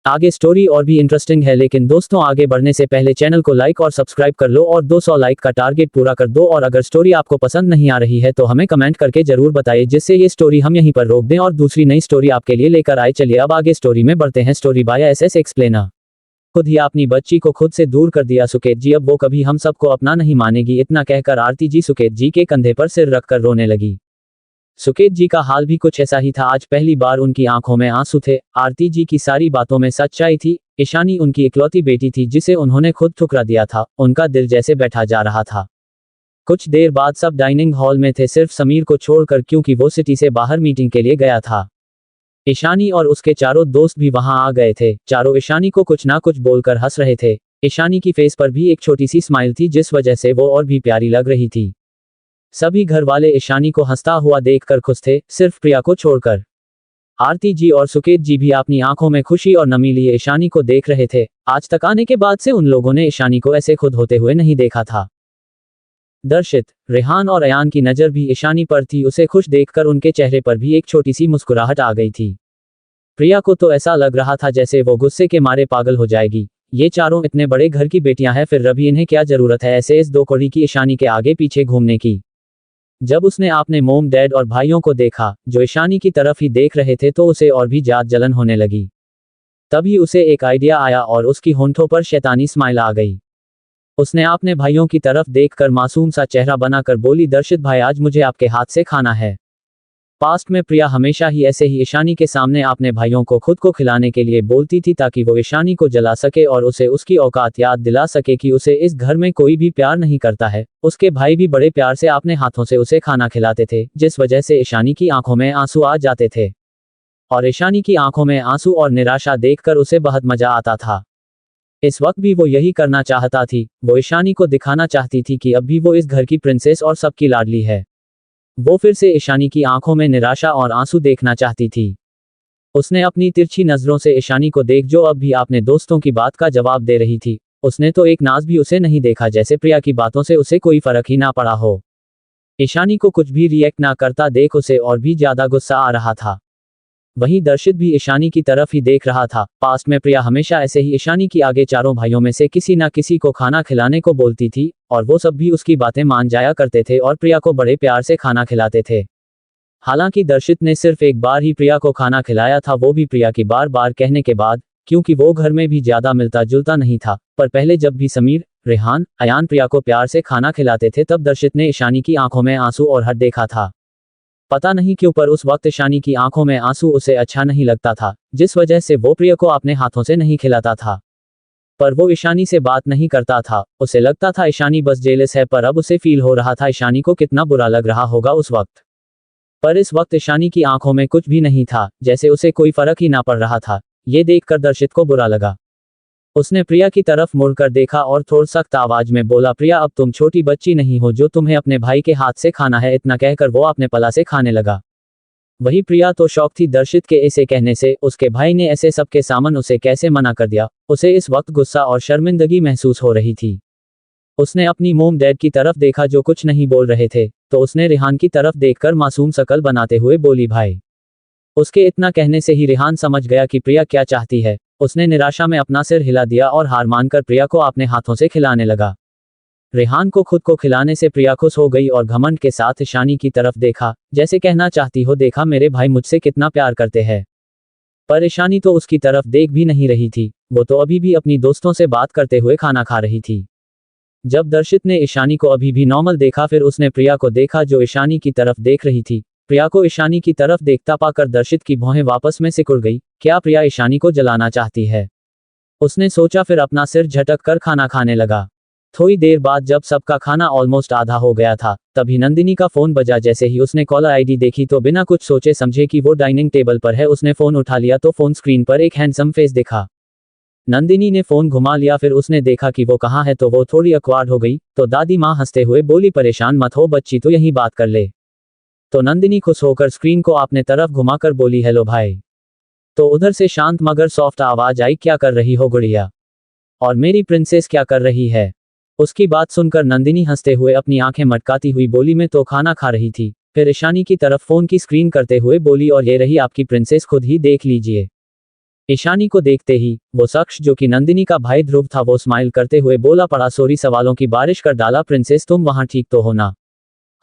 आगे स्टोरी और भी इंटरेस्टिंग है, लेकिन दोस्तों आगे बढ़ने से पहले चैनल को लाइक और सब्सक्राइब कर लो और 200 लाइक का टारगेट पूरा कर दो। और अगर स्टोरी आपको पसंद नहीं आ रही है तो हमें कमेंट करके जरूर बताइए, जिससे ये स्टोरी हम यहीं पर रोक दें और दूसरी नई स्टोरी आपके लिए लेकर आए। चलिए अब आगे स्टोरी में बढ़ते हैं। Story by SS explainer. खुद ही अपनी बच्ची को खुद से दूर कर दिया सुकेत जी, अब वो कभी हम सबको अपना नहीं मानेगी। इतना कहकर आरती जी सुकेत जी के कंधे पर सिर रखकर रोने लगी। सुकेत जी का हाल भी कुछ ऐसा ही था। आज पहली बार उनकी आंखों में आंसू थे। आरती जी की सारी बातों में सच्चाई थी। ईशानी उनकी इकलौती बेटी थी जिसे उन्होंने खुद ठुकरा दिया था। उनका दिल जैसे बैठा जा रहा था। कुछ देर बाद सब डाइनिंग हॉल में थे, सिर्फ समीर को छोड़कर, क्योंकि वो सिटी से बाहर मीटिंग के लिए गया था। ईशानी और उसके चारों दोस्त भी वहां आ गए थे। चारों ईशानी को कुछ ना कुछ बोलकर हंस रहे थे। ईशानी की फेस पर भी एक छोटी सी स्माइल थी जिस वजह से वो और भी प्यारी लग रही थी। सभी घर वाले ईशानी को हंसता हुआ देखकर खुश थे, सिर्फ प्रिया को छोड़कर। आरती जी और सुकेत जी भी अपनी आंखों में खुशी और नमी लिए ईशानी को देख रहे थे। आज तक आने के बाद से उन लोगों ने ईशानी को ऐसे खुद होते हुए नहीं देखा था। दर्शित, रेहान और अयान की नज़र भी ईशानी पर थी। उसे खुश देखकर उनके चेहरे पर भी एक छोटी सी मुस्कुराहट आ गई थी। प्रिया को तो ऐसा लग रहा था जैसे वो गुस्से के मारे पागल हो जाएगी। ये चारों इतने बड़े घर की बेटियां हैं, फिर रवि इन्हें क्या जरूरत है ऐसे इस दो कौड़ी की ईशानी के आगे पीछे घूमने की। जब उसने अपने मोम, डैड और भाइयों को देखा जो ईशानी की तरफ ही देख रहे थे तो उसे और भी ज्यादा जलन होने लगी। तभी उसे एक आइडिया आया और उसकी होंठों पर शैतानी स्माइल आ गई। उसने अपने भाइयों की तरफ देखकर मासूम सा चेहरा बनाकर बोली, दर्शित भाई, आज मुझे आपके हाथ से खाना है। पास्ट में प्रिया हमेशा ही ऐसे ही ईशानी के सामने अपने भाइयों को खुद को खिलाने के लिए बोलती थी ताकि वो ईशानी को जला सके और उसे उसकी औकात याद दिला सके कि उसे इस घर में कोई भी प्यार नहीं करता है। उसके भाई भी बड़े प्यार से अपने हाथों से उसे खाना खिलाते थे, जिस वजह से ईशानी की आंखों में आंसू आ जाते थे। और ईशानी की आंखों में आंसू और निराशा देखकर उसे बहुत मजा आता था। इस वक्त भी वो यही करना चाहता थी। वो ईशानी को दिखाना चाहती थी कि अब भी वो इस घर की प्रिंसेस और सबकी लाडली है। वो फिर से ईशानी की आंखों में निराशा और आंसू देखना चाहती थी। उसने अपनी तिरछी नजरों से ईशानी को देख जो अब भी अपने दोस्तों की बात का जवाब दे रही थी। उसने तो एक नाज भी उसे नहीं देखा, जैसे प्रिया की बातों से उसे कोई फर्क ही ना पड़ा हो। ईशानी को कुछ भी रिएक्ट ना करता देख उसे और भी ज्यादा गुस्सा आ रहा था। वहीं दर्शित भी ईशानी की तरफ ही देख रहा था। पास्ट में प्रिया हमेशा ऐसे ही ईशानी की आगे चारों भाइयों में से किसी ना किसी को खाना खिलाने को बोलती थी और वो सब भी उसकी बातें मान जाया करते थे और प्रिया को बड़े प्यार से खाना खिलाते थे। हालांकि दर्शित ने सिर्फ एक बार ही प्रिया को खाना खिलाया था, वो भी प्रिया की बार बार कहने के बाद, क्योंकि वो घर में भी ज्यादा मिलता जुलता नहीं था। पर पहले जब भी समीर, रेहान, अयान प्रिया को प्यार से खाना खिलाते थे तब दर्शित ने ईशानी की आंखों में आंसू और हट देखा था। पता नहीं क्यों पर उस वक्त ईशानी की आंखों में आंसू उसे अच्छा नहीं लगता था, जिस वजह से वो प्रिया को अपने हाथों से नहीं खिलाता था। पर वो ईशानी से बात नहीं करता था। उसे लगता था ईशानी बस जेलस है, पर अब उसे फील हो रहा था ईशानी को कितना बुरा लग रहा होगा उस वक्त। पर इस वक्त ईशानी की आंखों में कुछ भी नहीं था, जैसे उसे कोई फर्क ही ना पड़ रहा था। ये देखकर दर्शित को बुरा लगा। उसने प्रिया की तरफ मुड़कर देखा और थोड़ा सख्त आवाज में बोला, प्रिया, अब तुम छोटी बच्ची नहीं हो जो तुम्हें अपने भाई के हाथ से खाना है। इतना कहकर वो अपने पला से खाने लगा। वही प्रिया तो शौक थी दर्शित के ऐसे कहने से। उसके भाई ने ऐसे सबके सामने उसे कैसे मना कर दिया। उसे इस वक्त गुस्सा और शर्मिंदगी महसूस हो रही थी। उसने अपनी मोम, डैड की तरफ देखा जो कुछ नहीं बोल रहे थे, तो उसने रेहान की तरफ देखकर मासूम शकल बनाते हुए बोली, भाई। उसके इतना कहने से ही रेहान समझ गया कि प्रिया क्या चाहती है। उसने निराशा में अपना सिर हिला दिया और हार मानकर प्रिया को अपने हाथों से खिलाने लगा। रेहान को खुद को खिलाने से प्रिया खुश हो गई और घमंड के साथ ईशानी की तरफ देखा, जैसे कहना चाहती हो, देखा मेरे भाई मुझसे कितना प्यार करते हैं। पर ईशानी तो उसकी तरफ देख भी नहीं रही थी। वो तो अभी भी अपनी दोस्तों से बात करते हुए खाना खा रही थी। जब दर्शित ने ईशानी को अभी भी नॉर्मल देखा, फिर उसने प्रिया को देखा जो ईशानी की तरफ देख रही थी। प्रिया को ईशानी की तरफ देखता पाकर दर्शित की भौहें वापस में सिकुड़ गई। क्या प्रिया ईशानी को जलाना चाहती है? उसने सोचा, फिर अपना सिर झटक कर खाना खाने लगा। थोड़ी देर बाद जब सबका खाना ऑलमोस्ट आधा हो गया था, तभी नंदिनी का फोन बजा। जैसे ही उसने कॉलर आईडी देखी तो बिना कुछ सोचे समझे कि वो डाइनिंग टेबल पर है, उसने फोन उठा लिया तो फोन स्क्रीन पर एक हैंडसम फेस दिखा। नंदिनी ने फोन घुमा लिया, फिर उसने देखा कि वो कहाँ है तो वो थोड़ी अक्वार्ड हो गई। तो दादी माँ हंसते हुए बोली, परेशान मत हो बच्ची, तो यही बात कर ले। तो नंदिनी खुश होकर स्क्रीन को अपने तरफ घुमाकर बोली, हेलो भाई। तो उधर से शांत मगर सॉफ्ट आवाज आई, क्या कर रही हो गुड़िया? और मेरी प्रिंसेस क्या कर रही है? उसकी बात सुनकर नंदिनी हंसते हुए अपनी आंखें मटकाती हुई बोली, मैं तो खाना खा रही थी। फिर ईशानी की तरफ फोन की स्क्रीन करते हुए बोली, और ये रही आपकी प्रिंसेस, खुद ही देख लीजिए। ईशानी को देखते ही वो शख्स जो कि नंदिनी का भाई ध्रुव था, वो स्माइल करते हुए बोला, पड़ा सॉरी, सवालों की बारिश कर डाला। प्रिंसेस, तुम वहां ठीक तो हो ना?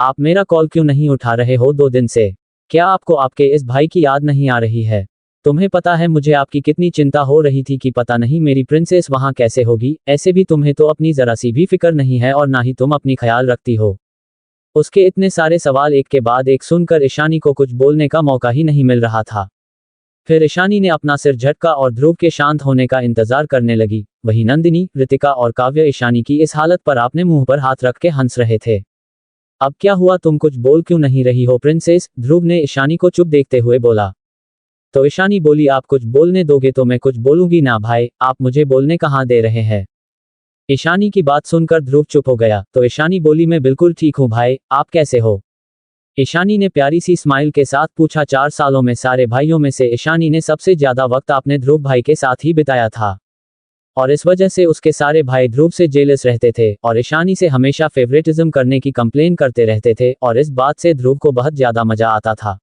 आप मेरा कॉल क्यों नहीं उठा रहे हो 2 दिन से? क्या आपको आपके इस भाई की याद नहीं आ रही है? तुम्हें पता है मुझे आपकी कितनी चिंता हो रही थी कि पता नहीं मेरी प्रिंसेस वहां कैसे होगी। ऐसे भी तुम्हें तो अपनी जरा सी भी फिक्र नहीं है और ना ही तुम अपनी ख्याल रखती हो। उसके इतने सारे सवाल एक के बाद एक सुनकर ईशानी को कुछ बोलने का मौका ही नहीं मिल रहा था। फिर ईशानी ने अपना सिर झटका और ध्रुव के शांत होने का इंतजार करने लगी। वहीं नंदिनी, रितिका और काव्य ईशानी की इस हालत पर अपने मुंह पर हाथ रख के हंस रहे थे। अब क्या हुआ, तुम कुछ बोल क्यों नहीं रही हो प्रिंसेस? ध्रुव ने ईशानी को चुप देखते हुए बोला। तो ईशानी बोली, आप कुछ बोलने दोगे तो मैं कुछ बोलूंगी ना भाई, आप मुझे बोलने कहाँ दे रहे हैं। ईशानी की बात सुनकर ध्रुव चुप हो गया। तो ईशानी बोली, मैं बिल्कुल ठीक हूँ भाई, आप कैसे हो। ईशानी ने प्यारी सी स्माइल के साथ पूछा। 4 सालों में सारे भाइयों में से ईशानी ने सबसे ज्यादा वक्त अपने ध्रुव भाई के साथ ही बिताया था, और इस वजह से उसके सारे भाई ध्रुव से जेलस रहते थे और ईशानी से हमेशा फेवरेटिज्म करने की कंप्लेन करते रहते थे, और इस बात से ध्रुव को बहुत ज्यादा मजा आता था।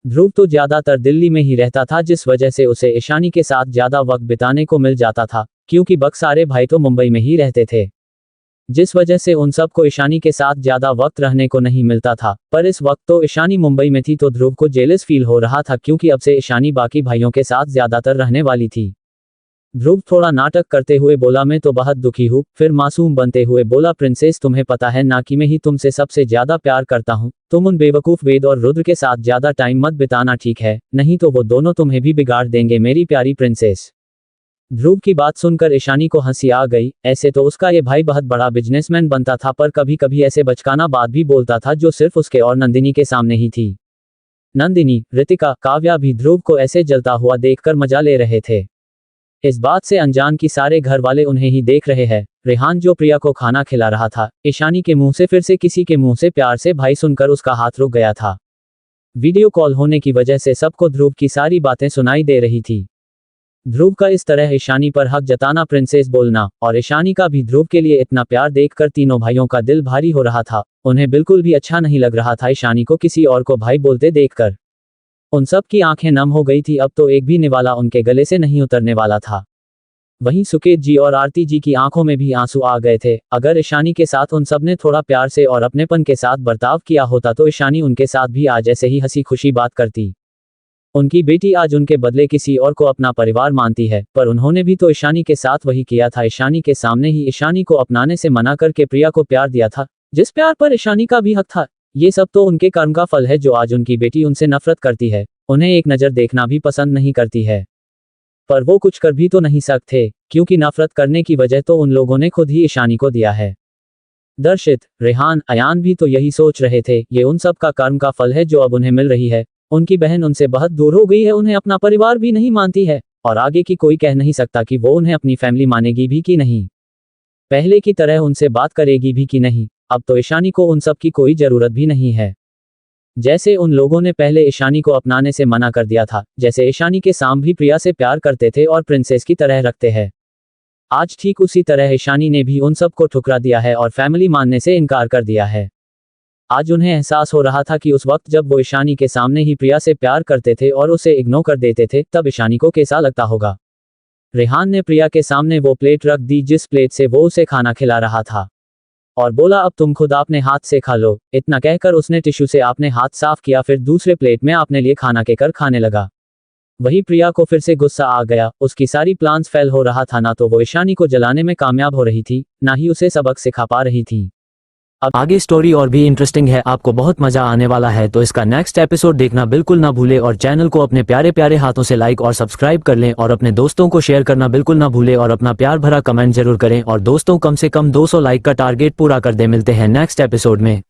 ध्रुव तो ज्यादातर दिल्ली में ही रहता था, जिस वजह से उसे ईशानी के साथ ज्यादा वक्त बिताने को मिल जाता था, क्योंकि बाकी सारे भाई तो मुंबई में ही रहते थे, जिस वजह से उन सबको ईशानी के साथ ज्यादा वक्त रहने को नहीं मिलता था। पर इस वक्त तो ईशानी मुंबई में थी, तो ध्रुव को जेलस फील हो रहा था, क्योंकि अब से ईशानी बाकी भाइयों के साथ ज्यादातर रहने वाली थी। ध्रुव थोड़ा नाटक करते हुए बोला, मैं तो बहुत दुखी हूँ। फिर मासूम बनते हुए बोला, प्रिंसेस तुम्हें पता है ना कि मैं ही तुमसे सबसे ज्यादा प्यार करता हूँ। तुम उन बेवकूफ वेद और रुद्र के साथ ज्यादा टाइम मत बिताना, ठीक है, नहीं तो वो दोनों तुम्हें भी बिगाड़ देंगे मेरी प्यारी प्रिंसेस। ध्रुव की बात सुनकर ईशानी को हंसी आ गई। ऐसे तो उसका ये भाई बहुत बड़ा बिजनेसमैन बनता था, पर कभी कभी ऐसे बचकाना बात भी बोलता था जो सिर्फ उसके और नंदिनी के सामने ही थी। नंदिनी, रितिका, काव्या भी ध्रुव को ऐसे जलता हुआ देखकर मजा ले रहे थे। इस बात से अनजान कि सारे घर वाले उन्हें ही देख रहे हैं। रेहान जो प्रिया को खाना खिला रहा था, ईशानी के मुंह से फिर से किसी के मुंह से प्यार से भाई सुनकर उसका हाथ रुक गया था। वीडियो कॉल होने की वजह से सबको ध्रुव की सारी बातें सुनाई दे रही थी। ध्रुव का इस तरह ईशानी पर हक जताना, प्रिंसेस बोलना, और ईशानी का भी ध्रुव के लिए इतना प्यार देखकर तीनों भाइयों का दिल भारी हो रहा था। उन्हें बिल्कुल भी अच्छा नहीं लग रहा था ईशानी को किसी और को भाई बोलते देखकर। उन सब की आंखें नम हो गई थी, अब तो एक भी निवाला उनके गले से नहीं उतरने वाला था। वहीं सुकेत जी और आरती जी की आंखों में भी आंसू आ गए थे। अगर ईशानी के साथ उन सब ने थोड़ा प्यार से और अपनेपन के साथ बर्ताव किया होता तो ईशानी उनके साथ भी आज ऐसे ही हंसी खुशी बात करती। उनकी बेटी आज उनके बदले किसी और को अपना परिवार मानती है, पर उन्होंने भी तो ईशानी के साथ वही किया था। ईशानी के सामने ही ईशानी को अपनाने से मना करके प्रिया को प्यार दिया था, जिस प्यार पर ईशानी का भी हक था। ये सब तो उनके कर्म का फल है, जो आज उनकी बेटी उनसे नफरत करती है, उन्हें एक नज़र देखना भी पसंद नहीं करती है। पर वो कुछ कर भी तो नहीं सकते, क्योंकि नफरत करने की वजह तो उन लोगों ने खुद ही ईशानी को दिया है। दर्शित, रेहान, अयान भी तो यही सोच रहे थे, ये उन सब का कर्म का फल है जो अब उन्हें मिल रही है। उनकी बहन उनसे बहुत दूर हो गई है, उन्हें अपना परिवार भी नहीं मानती है, और आगे की कोई कह नहीं सकता कि वो उन्हें अपनी फैमिली मानेगी भी कि नहीं, पहले की तरह उनसे बात करेगी भी कि नहीं। अब तो ईशानी को उन सब की कोई जरूरत भी नहीं है। जैसे उन लोगों ने पहले ईशानी को अपनाने से मना कर दिया था, जैसे ईशानी के साम भी प्रिया से प्यार करते थे और प्रिंसेस की तरह रखते हैं, आज ठीक उसी तरह ईशानी ने भी उन सबको ठुकरा दिया है और फैमिली मानने से इनकार कर दिया है। आज उन्हें एहसास हो रहा था कि उस वक्त जब वो ईशानी के सामने ही प्रिया से प्यार करते थे और उसे इग्नोर कर देते थे, तब ईशानी को कैसा लगता होगा। रेहान ने प्रिया के सामने वो प्लेट रख दी जिस प्लेट से वो उसे खाना खिला रहा था, और बोला, अब तुम खुद अपने हाथ से खा लो। इतना कहकर उसने टिश्यू से अपने हाथ साफ किया, फिर दूसरे प्लेट में अपने लिए खाना के कर खाने लगा। वही प्रिया को फिर से गुस्सा आ गया। उसकी सारी प्लान्स फेल हो रहा था, ना तो वो ईशानी को जलाने में कामयाब हो रही थी, ना ही उसे सबक सिखा पा रही थी। अब आगे स्टोरी और भी इंटरेस्टिंग है, आपको बहुत मजा आने वाला है, तो इसका नेक्स्ट एपिसोड देखना बिल्कुल ना भूले, और चैनल को अपने प्यारे प्यारे हाथों से लाइक और सब्सक्राइब कर लें, और अपने दोस्तों को शेयर करना बिल्कुल ना भूले, और अपना प्यार भरा कमेंट जरूर करें, और दोस्तों कम से कम 200 लाइक का टारगेट पूरा कर दे। मिलते हैं नेक्स्ट एपिसोड में।